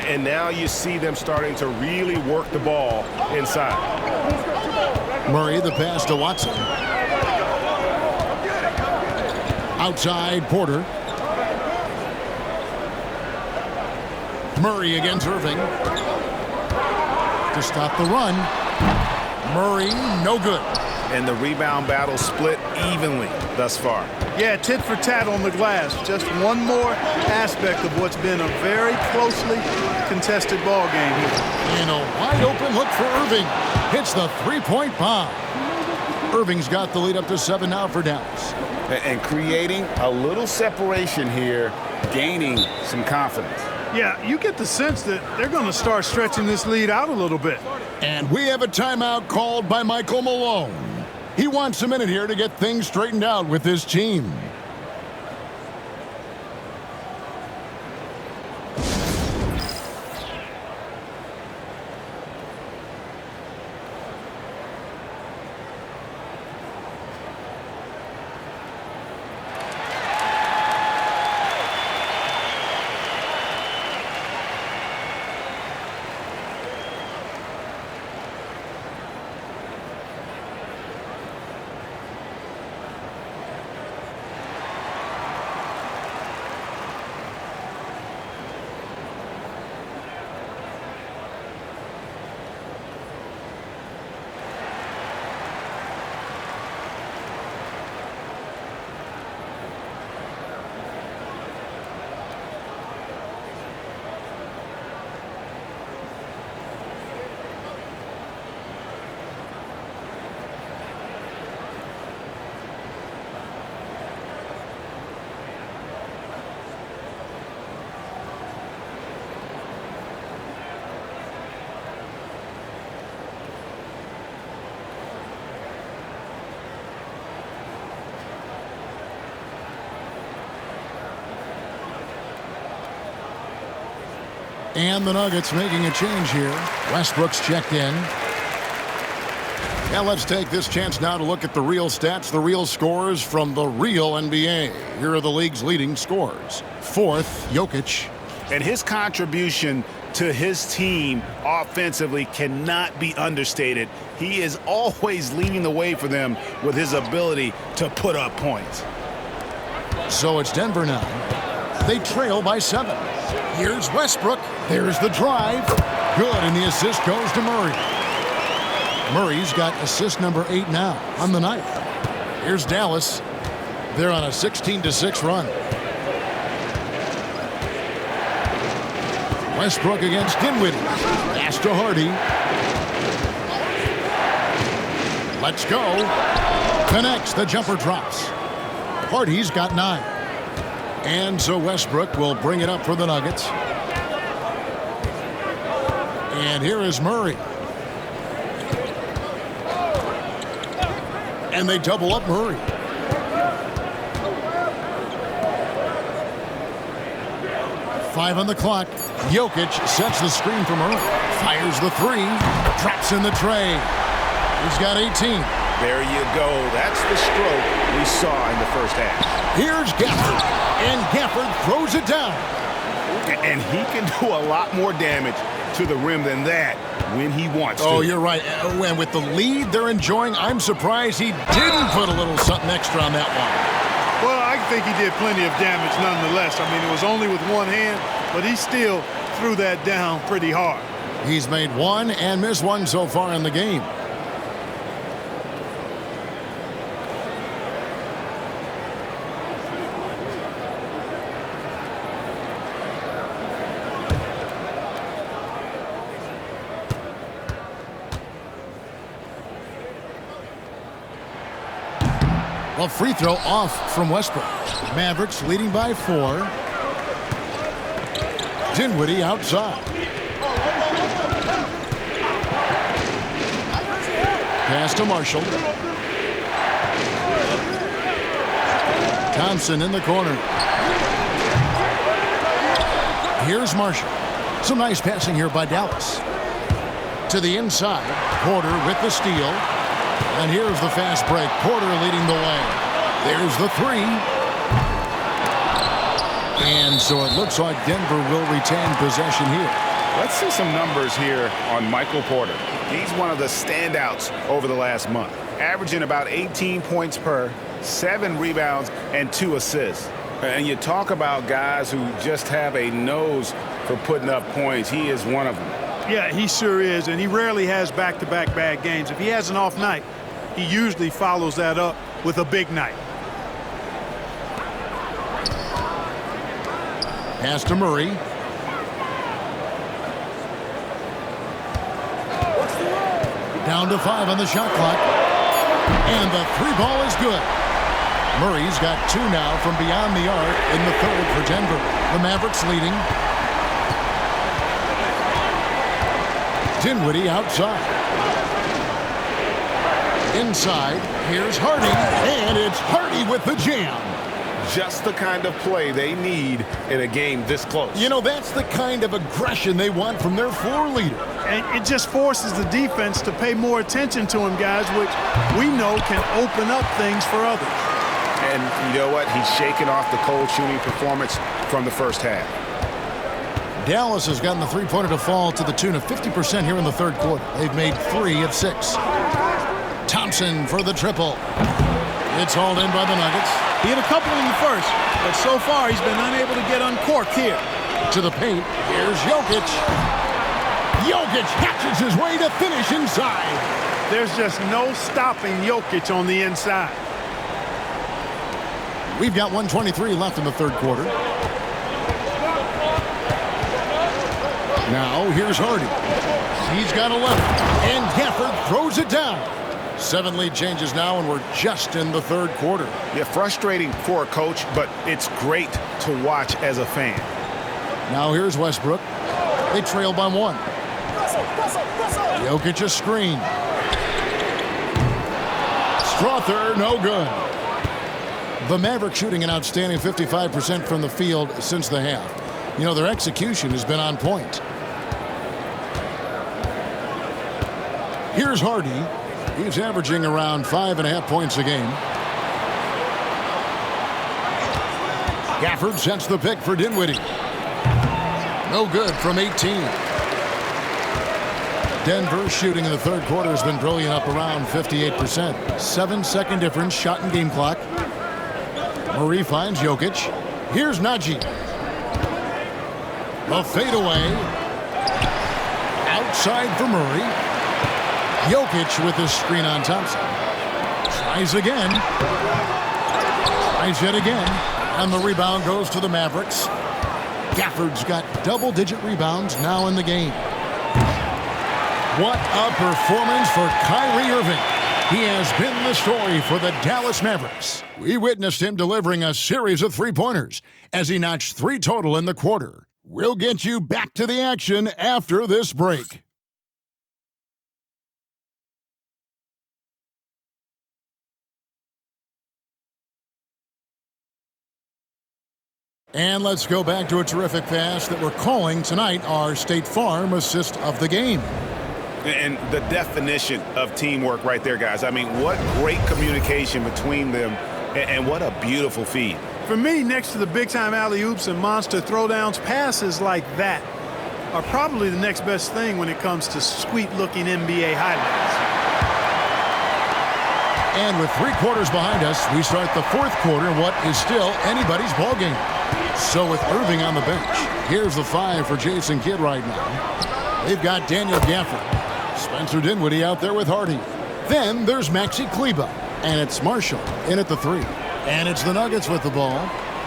And now you see them starting to really work the ball inside. Murray, the pass to Watson. Outside, Porter. Murray against Irving. To stop the run. Murray, no good. And the rebound battle split evenly thus far. Yeah, tit for tat on the glass. Just one more aspect of what's been a very closely contested ball game here. And a wide open look for Irving. Hits the three-point bomb. Irving's got the lead up to 7 now for Dallas. And creating a little separation here, gaining some confidence. Yeah, you get the sense that they're going to start stretching this lead out a little bit. And we have a timeout called by Michael Malone. He wants a minute here to get things straightened out with his team. And the Nuggets making a change here. Westbrook's checked in. Now let's take this chance now to look at the real stats, the real scores from the real NBA. Here are the league's leading scorers. Fourth, Jokic. And his contribution to his team offensively cannot be understated. He is always leading the way for them with his ability to put up points. So it's Denver now. They trail by 7. Here's Westbrook. There's the drive. Good, and the assist goes to Murray. Murray's got assist number 8 now on the night. Here's Dallas. They're on a 16-6 run. Westbrook against Dinwiddie. Pass to Hardy. Let's go. Connects. The jumper drops. Hardy's got 9. And so Westbrook will bring it up for the Nuggets. And here is Murray. And they double up Murray. Five on the clock. Jokic sets the screen for Murray. Fires the 3. Drops in the tray. He's got 18. There you go. That's the stroke we saw in the first half. Here's Gafford. And Gafford throws it down. And he can do a lot more damage to the rim than that when he wants to. Oh, you're right. And with the lead they're enjoying, I'm surprised he didn't put a little something extra on that one. Well, I think he did plenty of damage nonetheless. I mean, it was only with one hand, but he still threw that down pretty hard. He's made 1 and missed 1 so far in the game. A free throw off from Westbrook. Mavericks leading by 4. Dinwiddie outside. Pass to Marshall. Thompson in the corner. Here's Marshall. Some nice passing here by Dallas. To the inside. Porter with the steal. And here's the fast break. Porter leading the way. There's the three. And so it looks like Denver will retain possession here. Let's see some numbers here on Michael Porter. He's one of the standouts over the last month, averaging about 18 points per, 7 rebounds, and 2 assists. And you talk about guys who just have a nose for putting up points. He is one of them. Yeah, he sure is, and he rarely has back-to-back bad games. If he has an off night, he usually follows that up with a big night. Pass to Murray. Down to 5 on the shot clock. And the 3-ball is good. Murray's got 2 now from beyond the arc in the third for Denver. The Mavericks leading. Dinwiddie outside. Inside, here's Hardy. And it's Hardy with the jam. Just the kind of play they need in a game this close. You know, that's the kind of aggression they want from their floor leader. And it just forces the defense to pay more attention to him, guys, which we know can open up things for others. And you know what? He's shaking off the cold shooting performance from the first half. Dallas has gotten the three-pointer to fall to the tune of 50% here in the third quarter. They've made 3 of 6. Thompson for the triple. It's hauled in by the Nuggets. He had a couple in the first, but so far he's been unable to get uncorked here. To the paint, here's Jokic. Jokic hatches his way to finish inside. There's just no stopping Jokic on the inside. We've got 1:23 left in the third quarter. Now here's Hardy. He's got 11, and Gafford throws it down. 7 lead changes now, and we're just in the third quarter. Yeah, frustrating for a coach, but it's great to watch as a fan. Now here's Westbrook. They trail by 1. Jokic a screen. Strother, no good. The Mavericks shooting an outstanding 55% from the field since the half. You know, their execution has been on point. Here's Hardy. He's averaging around 5.5 points a game. Gafford sets the pick for Dinwiddie. No good from 18. Denver shooting in the third quarter has been brilliant, up around 58%. 7-second difference, shot in game clock. Murray finds Jokic. Here's Najee. A fadeaway. Outside for Murray. Jokic with his screen on Thompson. Tries again. Tries yet again. And the rebound goes to the Mavericks. Gafford's got double-digit rebounds now in the game. What a performance for Kyrie Irving. He has been the story for the Dallas Mavericks. We witnessed him delivering a series of three-pointers as he notched 3 total in the quarter. We'll get you back to the action after this break. And let's go back to a terrific pass that we're calling tonight our State Farm assist of the game. And the definition of teamwork right there, guys. I mean, what great communication between them, and what a beautiful feed. For me, next to the big-time alley-oops and monster throwdowns, passes like that are probably the next best thing when it comes to sweet-looking NBA highlights. And with 3 quarters behind us, we start the fourth quarter in what is still anybody's ballgame. So with Irving on the bench, here's the 5 for Jason Kidd right now. They've got Daniel Gafford. Spencer Dinwiddie out there with Hardy. Then there's Maxi Kleber. And it's Marshall in at the 3. And it's the Nuggets with the ball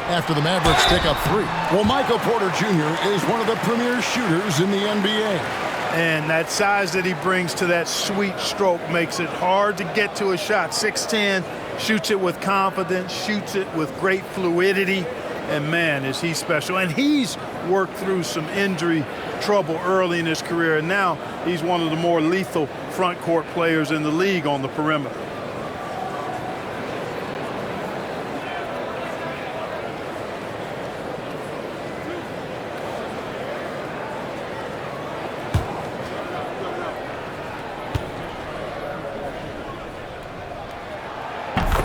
after the Mavericks pick up 3. Well, Michael Porter Jr. is one of the premier shooters in the NBA. And that size that he brings to that sweet stroke makes it hard to get to a shot. 6'10", shoots it with confidence, shoots it with great fluidity. And, man, is he special. And he's worked through some injury trouble early in his career. And now he's one of the more lethal front court players in the league on the perimeter.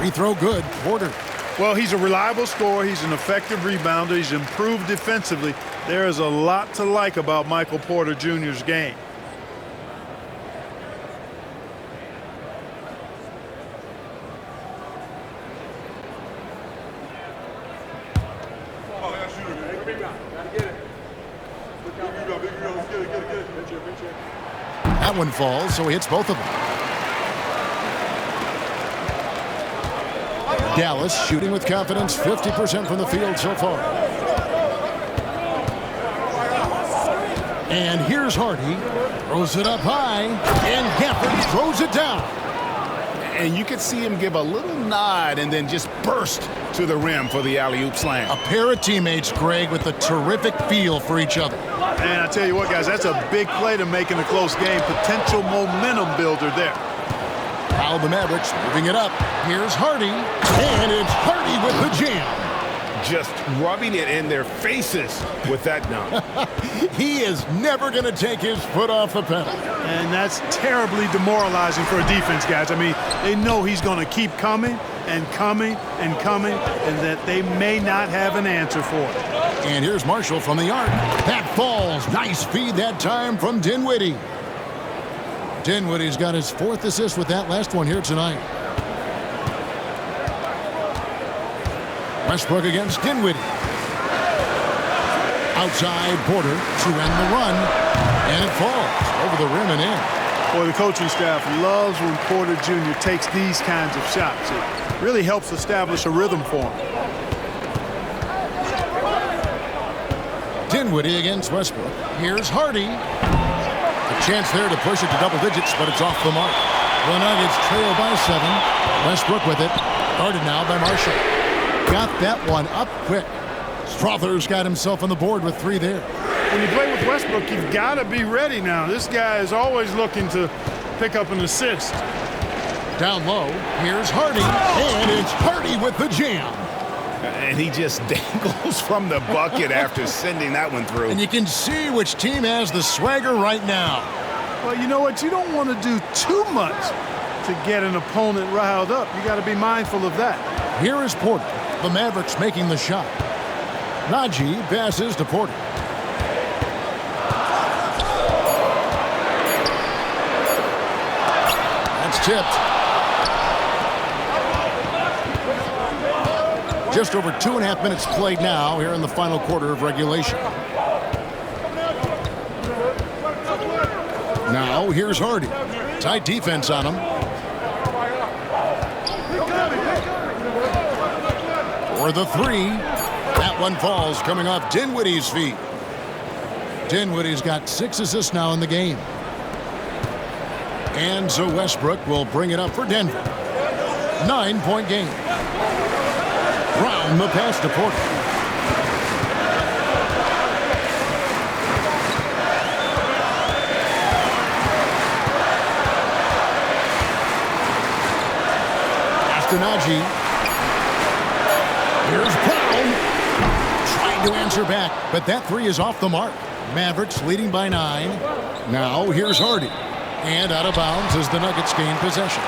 Free throw good. Porter. Well, he's a reliable scorer. He's an effective rebounder. He's improved defensively. There is a lot to like about Michael Porter Jr.'s game. That one falls, so he hits both of them. Dallas shooting with confidence, 50% from the field so far. And here's Hardy. Throws it up high, and Gafford throws it down. And you could see him give a little nod and then just burst to the rim for the alley-oop slam. A pair of teammates, Greg, with a terrific feel for each other. And I tell you what, guys, that's a big play to make in a close game. Potential momentum builder there. Now the Mavericks moving it up. Here's Hardy, and it's Hardy with the jam. Just rubbing it in their faces with that dunk. He is never going to take his foot off the pedal. And that's terribly demoralizing for a defense, guys. I mean, they know he's going to keep coming and coming and coming, and that they may not have an answer for it. And here's Marshall from the arc. That falls. Nice feed that time from Dinwiddie. Dinwiddie's got his 4th assist with that last one here tonight. Westbrook against Dinwiddie. Outside Porter to end the run. And it falls over the rim and in. Boy, the coaching staff loves when Porter Jr. takes these kinds of shots. It really helps establish a rhythm for him. Dinwiddie against Westbrook. Here's Hardy. A chance there to push it to double digits, but it's off the mark. The Nuggets trail by 7. Westbrook with it. Guarded now by Marshall. Got that one up quick. Strother's got himself on the board with 3 there. When you play with Westbrook, you've got to be ready now. This guy is always looking to pick up an assist. Down low, here's Hardy, and it's Hardy with the jam. And he just dangles from the bucket after sending that one through. And you can see which team has the swagger right now. Well, you know what? You don't want to do too much to get an opponent riled up. You got to be mindful of that. Here is Porter. The Mavericks making the shot. Najee passes to Porter. That's tipped. Just over 2.5 minutes played now here in the final quarter of regulation. Now here's Hardy. Tight defense on him. For the 3. That one falls coming off Dinwiddie's feet. Dinwiddie's got 6 assists now in the game. And so Westbrook will bring it up for Denver. 9-point game. Brown the pass to Porter. Pass to Najee. Here's Brown. Trying to answer back, but that 3 is off the mark. Mavericks leading by 9. Now here's Hardy. And out of bounds as the Nuggets gain possession.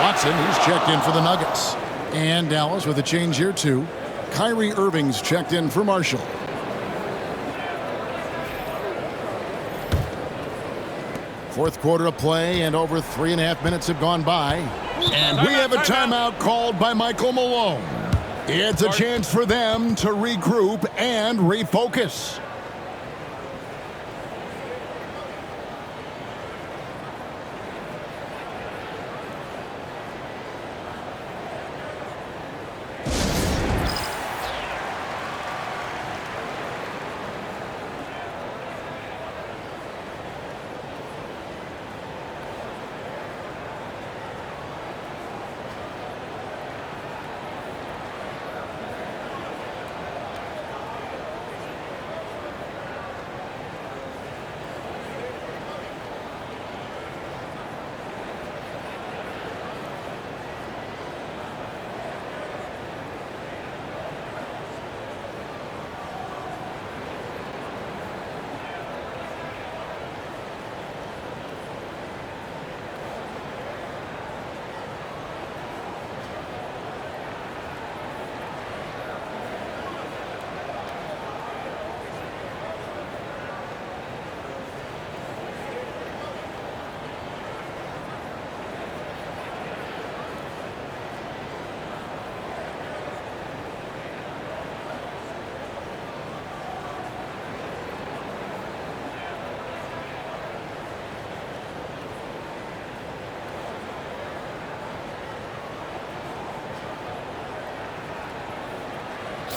Watson, he's checked in for the Nuggets. And Dallas with a change here too. Kyrie Irving's checked in for Marshall. Fourth quarter of play, and over 3.5 minutes have gone by. And we have a timeout called by Michael Malone. It's a chance for them to regroup and refocus.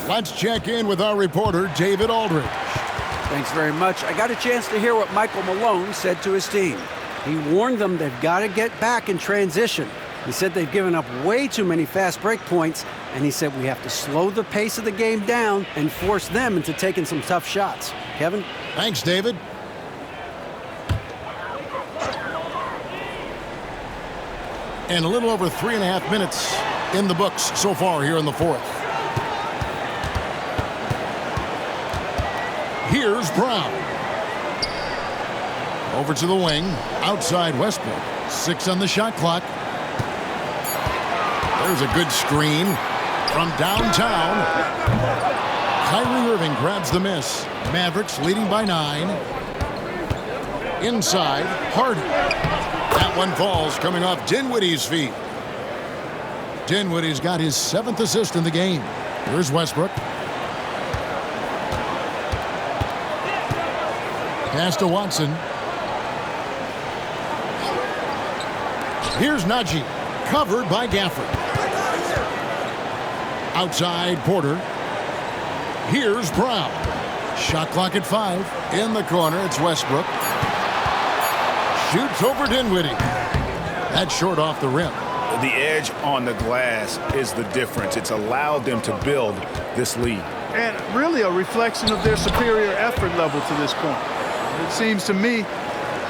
Let's check in with our reporter, David Aldridge. Thanks very much. I got a chance to hear what Michael Malone said to his team. He warned them they've got to get back in transition. He said they've given up way too many fast break points, and he said we have to slow the pace of the game down and force them into taking some tough shots. Kevin? Thanks, David. And a little over 3.5 minutes in the books so far here in the fourth. Here's Brown. Over to the wing, outside Westbrook. 6 on the shot clock. There's a good screen from downtown. Kyrie Irving grabs the miss. Mavericks leading by 9. Inside, Harden. That one falls coming off Dinwiddie's feet. Dinwiddie's got his 7th assist in the game. Here's Westbrook. Pass to Watson. Here's Najee, covered by Gafford. Outside Porter. Here's Brown. Shot clock at 5. In the corner, it's Westbrook. Shoots over Dinwiddie. That's short off the rim. The edge on the glass is the difference. It's allowed them to build this lead. And really a reflection of their superior effort level to this point. It seems to me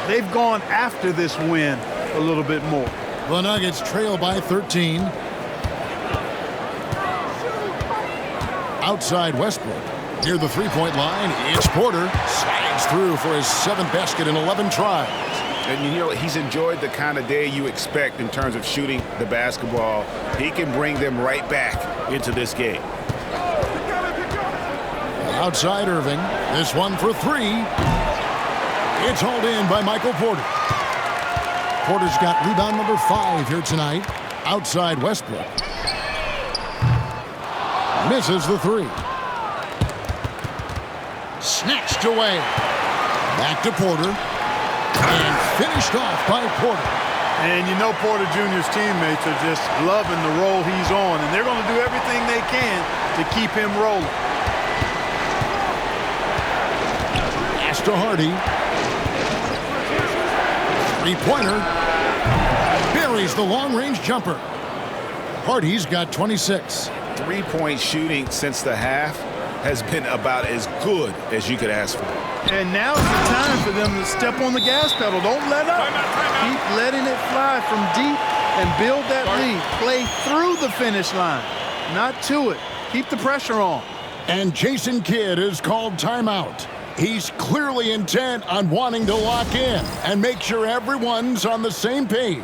they've gone after this win a little bit more. The Nuggets trail by 13. Outside Westbrook. Near the three-point line, it's Porter. Slides through for his 7th basket in 11 tries. And you know, he's enjoyed the kind of day you expect in terms of shooting the basketball. He can bring them right back into this game. Outside Irving. This one for 3. It's hauled in by Michael Porter. Porter's got rebound number 5 here tonight. Outside Westbrook. Misses the 3. Snatched away. Back to Porter. And finished off by Porter. And you know Porter Jr.'s teammates are just loving the role he's on, and they're going to do everything they can to keep him rolling. Pass to Hardy. Three-pointer. Buries the long-range jumper. Hardy's got 26. Three-point shooting since the half has been about as good as you could ask for. And now's the time for them to step on the gas pedal. Don't let up. Keep letting it fly from deep and build that lead. Play through the finish line, not to it. Keep the pressure on. And Jason Kidd is called timeout. He's clearly intent on wanting to lock in and make sure everyone's on the same page.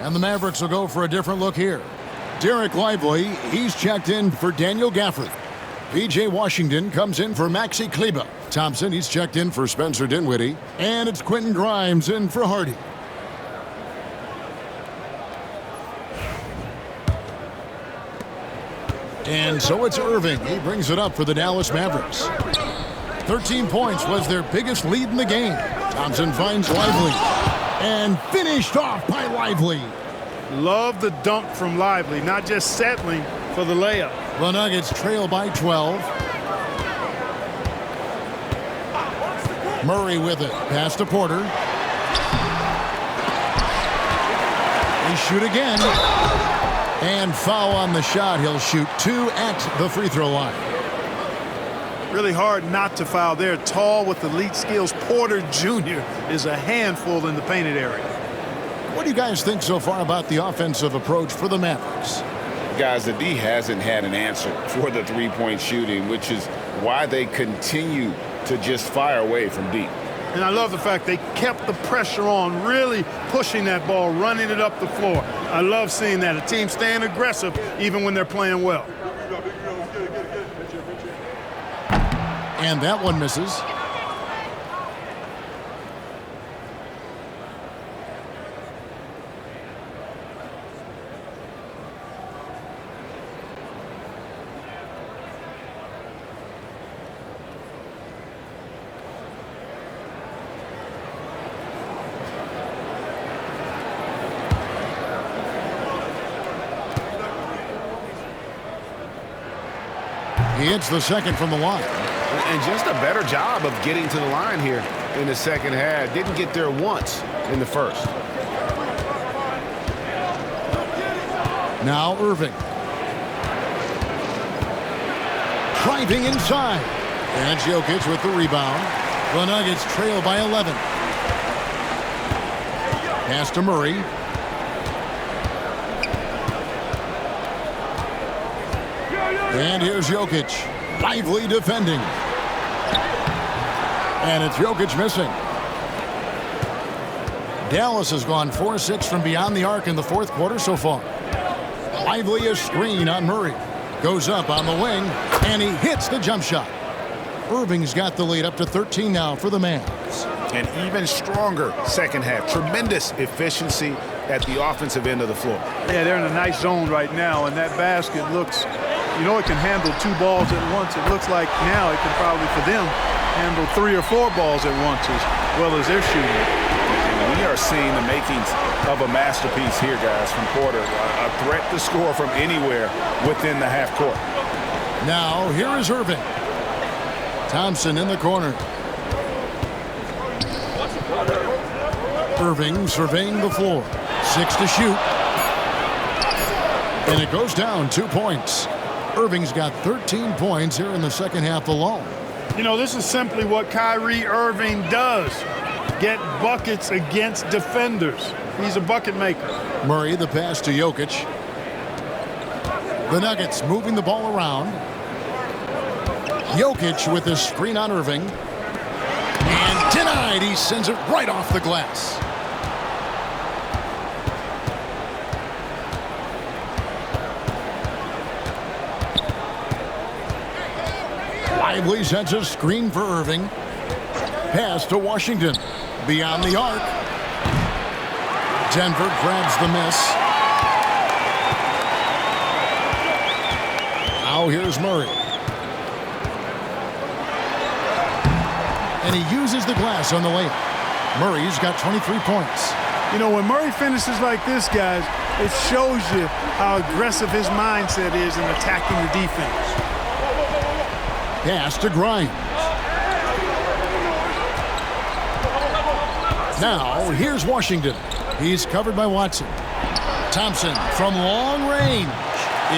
And the Mavericks will go for a different look here. Derek Lively, he's checked in for Daniel Gafford. P.J. Washington comes in for Maxi Kleber. Thompson, he's checked in for Spencer Dinwiddie. And it's Quentin Grimes in for Hardy. And so it's Irving. He brings it up for the Dallas Mavericks. 13 points was their biggest lead in the game. Thompson finds Lively. And finished off by Lively. Love the dunk from Lively, not just settling for the layup. The Nuggets trail by 12. Murray with it. Pass to Porter. They shoot again. And foul on the shot. He'll shoot 2 at the free throw line. Really hard not to foul there. Tall with elite skills. Porter Jr. is a handful in the painted area. What do you guys think so far about the offensive approach for the Mavericks? Guys, the D hasn't had an answer for the three-point shooting, which is why they continue to just fire away from deep. And I love the fact they kept the pressure on, really pushing that ball, running it up the floor. I love seeing that. A team staying aggressive even when they're playing well. And that one misses. He hits the second from the line. And just a better job of getting to the line here in the second half. Didn't get there once in the first. Now Irving. Driving inside. And Jokic with the rebound. The Nuggets trail by 11. Pass to Murray. And here's Jokic. Lively defending. And it's Jokic missing. Dallas has gone 4-6 from beyond the arc in the fourth quarter so far. Lively a screen on Murray. Goes up on the wing, and he hits the jump shot. Irving's got the lead up to 13 now for the Mavs. An even stronger second half. Tremendous efficiency at the offensive end of the floor. Yeah, they're in a nice zone right now, and that basket looks, you know, it can handle 2 balls at once. It looks like now it can probably, for them, handle 3 or 4 balls at once as well as they're shooting. And we are seeing the makings of a masterpiece here, guys, from Porter. A threat to score from anywhere within the half court. Now, here is Irving. Thompson in the corner. Irving surveying the floor. 6 to shoot. And it goes down 2 points. Irving's got 13 points here in the second half alone. You know, this is simply what Kyrie Irving does. Get buckets against defenders. He's a bucket maker. Murray, the pass to Jokic. The Nuggets moving the ball around. Jokic with the screen on Irving. And denied. He sends it right off the glass. Lively sends a screen for Irving. Pass to Washington. Beyond the arc. Denver grabs the miss. Now here's Murray. And he uses the glass on the layup. Murray's got 23 points. You know, when Murray finishes like this, guys, it shows you how aggressive his mindset is in attacking the defense. Pass to Grimes. Now, here's Washington. He's covered by Watson. Thompson from long range.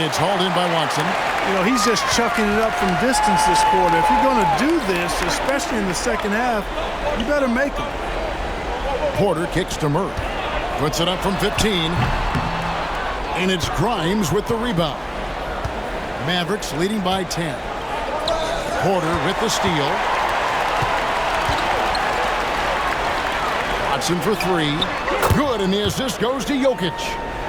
It's hauled in by Watson. You know, he's just chucking it up from distance this quarter. If you're going to do this, especially in the second half, you better make them. Porter kicks to Murray. Puts it up from 15. And it's Grimes with the rebound. Mavericks leading by 10. Porter with the steal. Watson for 3. Good, and the assist goes to Jokic.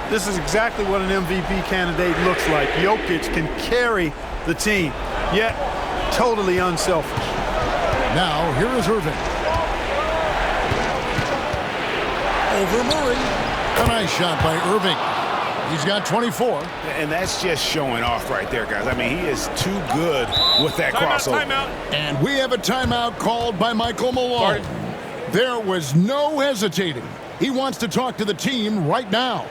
This is exactly what an MVP candidate looks like. Jokic can carry the team, yet totally unselfish. Now, here is Irving. Over Murray. A nice shot by Irving. He's got 24. And that's just showing off right there, guys. I mean, he is too good with that crossover. Timeout. And we have a timeout called by Michael Malone. There was no hesitating. He wants to talk to the team right now.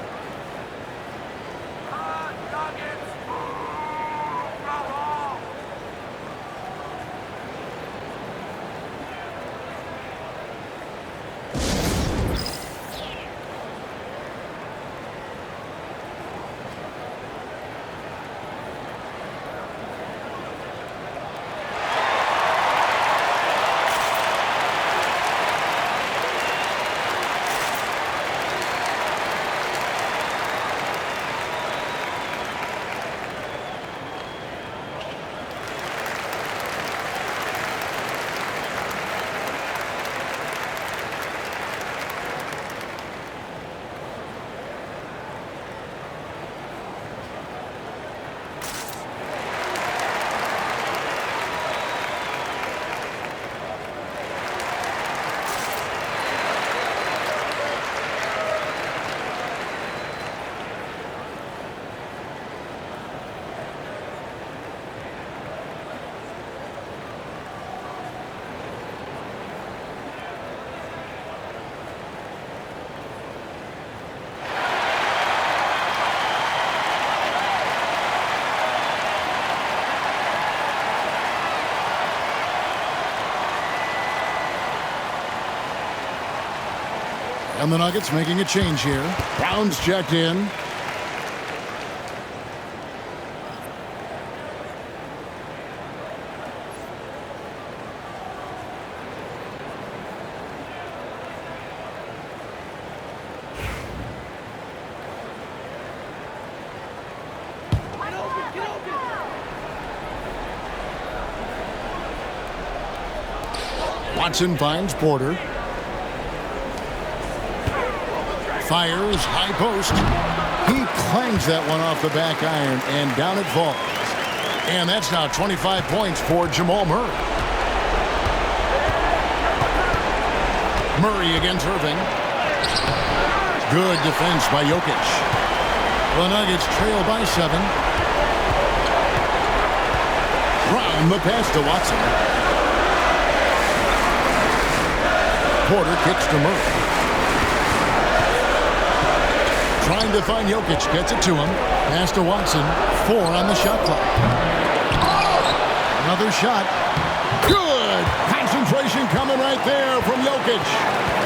And the Nuggets making a change here. Brown's checked in. Watson finds Porter. Fires, high post. He clangs that one off the back iron, and down it falls. And that's now 25 points for Jamal Murray. Murray against Irving. Good defense by Jokic. The Nuggets trail by 7. Brown the pass to Watson. Porter kicks to Murray. Trying to find Jokic, gets it to him. Pass to Watson. 4 on the shot clock. Another shot. Good! Concentration coming right there from Jokic.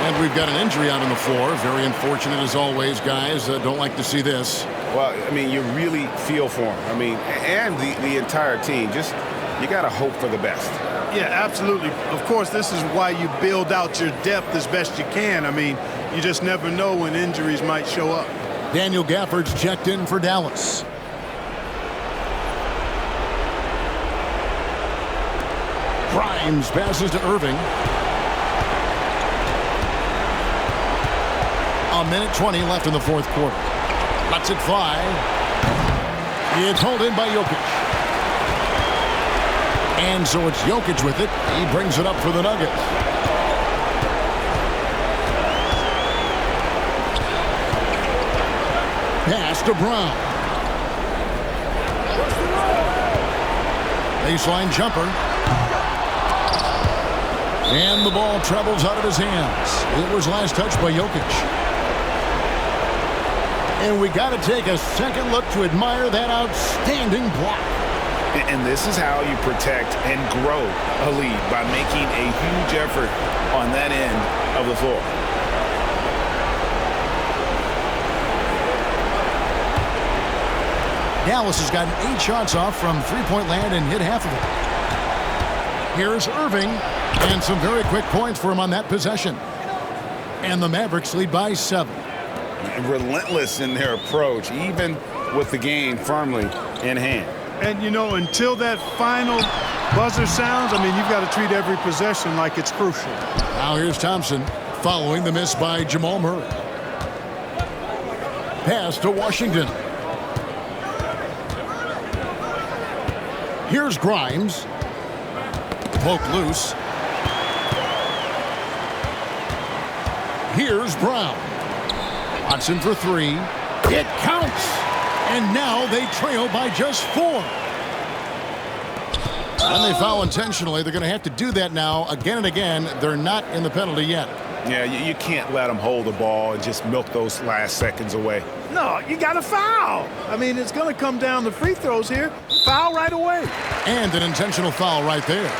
And we've got an injury out on the floor. Very unfortunate as always, guys. Don't like to see this. Well, I mean, you really feel for him. I mean, and the entire team. Just, you got to hope for the best. Yeah, absolutely. Of course, this is why you build out your depth as best you can. I mean, you just never know when injuries might show up. Daniel Gafford's checked in for Dallas. Grimes passes to Irving. A minute 20 left in the fourth quarter. Lets it fly. It's held in by Jokic. And so it's Jokic with it. He brings it up for the Nuggets. Pass to Brown. Baseline jumper. And the ball travels out of his hands. It was last touched by Jokic. And we got to take a second look to admire that outstanding block. And this is how you protect and grow a lead, by making a huge effort on that end of the floor. Dallas has gotten 8 shots off from three-point land and hit half of it. Here's Irving, and some very quick points for him on that possession. And the Mavericks lead by 7. Relentless in their approach, even with the game firmly in hand. And, you know, until that final buzzer sounds, I mean, you've got to treat every possession like it's crucial. Now here's Thompson following the miss by Jamal Murray. Pass to Washington. Here's Grimes. Poke loose. Here's Brown. Watson for 3. It counts. And now they trail by just 4. And they foul intentionally. They're going to have to do that now again and again. They're not in the penalty yet. Yeah, you can't let them hold the ball and just milk those last seconds away. No, you got to foul. I mean, it's going to come down to free throws here. Foul right away. And an intentional foul right there.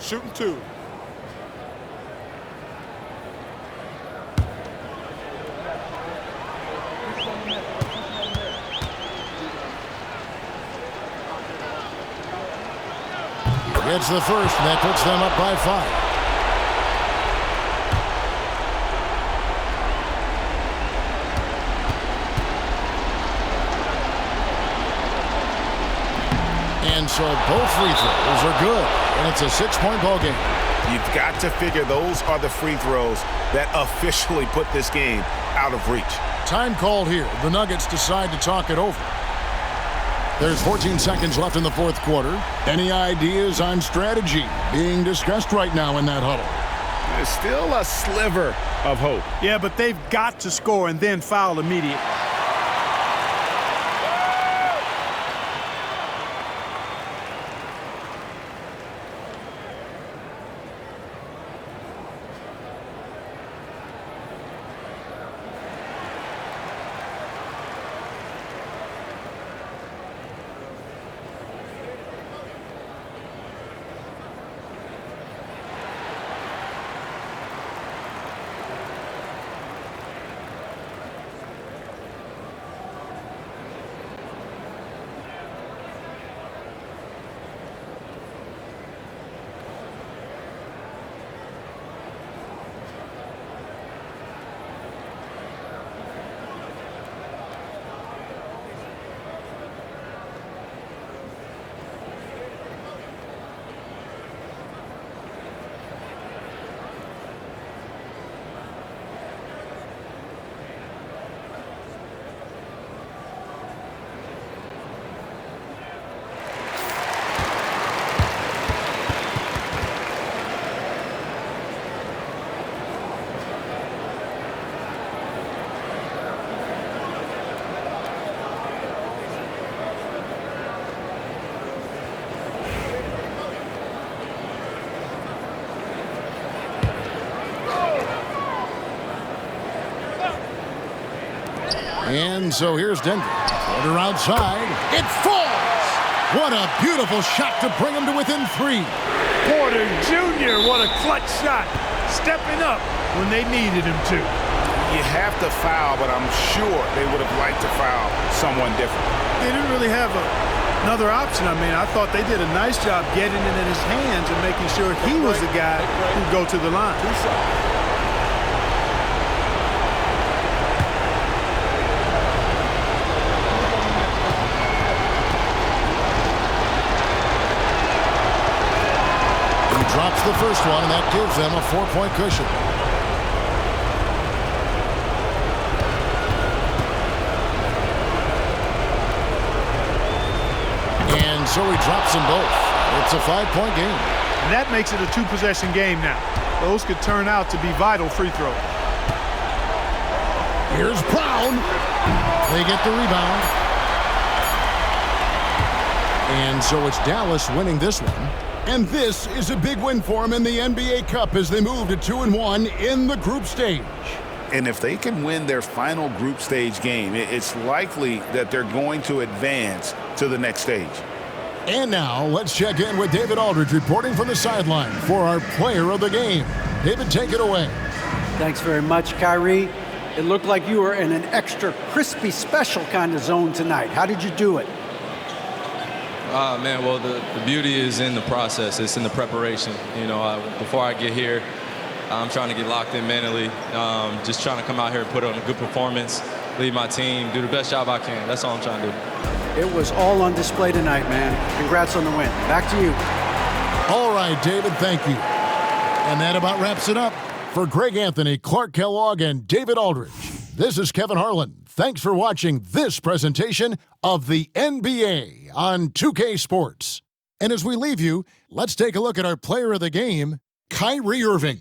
Shooting 2. Gets the first, and that puts them up by 5. And so both free throws are good, and it's a 6-point ball game. You've got to figure those are the free throws that officially put this game out of reach. Time called here. The Nuggets decide to talk it over. There's 14 seconds left in the fourth quarter. Any ideas on strategy being discussed right now in that huddle? There's still a sliver of hope. Yeah, but they've got to score and then foul immediately. And so here's Denver. Quarter outside. It falls! What a beautiful shot to bring him to within 3. Porter Jr., what a clutch shot. Stepping up when they needed him to. You have to foul, but I'm sure they would have liked to foul someone different. They didn't really have another option. I mean, I thought they did a nice job getting it in his hands and making sure he was the guy who'd go to the line. Drops the first one, and that gives them a 4-point cushion. And so he drops them both. It's a 5-point game. And that makes it a 2-possession game now. Those could turn out to be vital free throws. Here's Brown. They get the rebound. And so it's Dallas winning this one. And this is a big win for them in the NBA Cup as they move to 2-1 in the group stage. And if they can win their final group stage game, it's likely that they're going to advance to the next stage. And now let's check in with David Aldridge reporting from the sideline for our player of the game. David, take it away. Thanks very much, Kyrie. It looked like you were in an extra crispy special kind of zone tonight. How did you do it? Man, well, the beauty is in the process. It's in the preparation. You know, before I get here, I'm trying to get locked in mentally. Just trying to come out here and put on a good performance, lead my team, do the best job I can. That's all I'm trying to do. It was all on display tonight, man. Congrats on the win. Back to you. All right, David, thank you. And that about wraps it up. For Greg Anthony, Clark Kellogg, and David Aldridge, this is Kevin Harlan. Thanks for watching this presentation of the NBA on 2K Sports. And as we leave you, let's take a look at our player of the game, Kyrie Irving.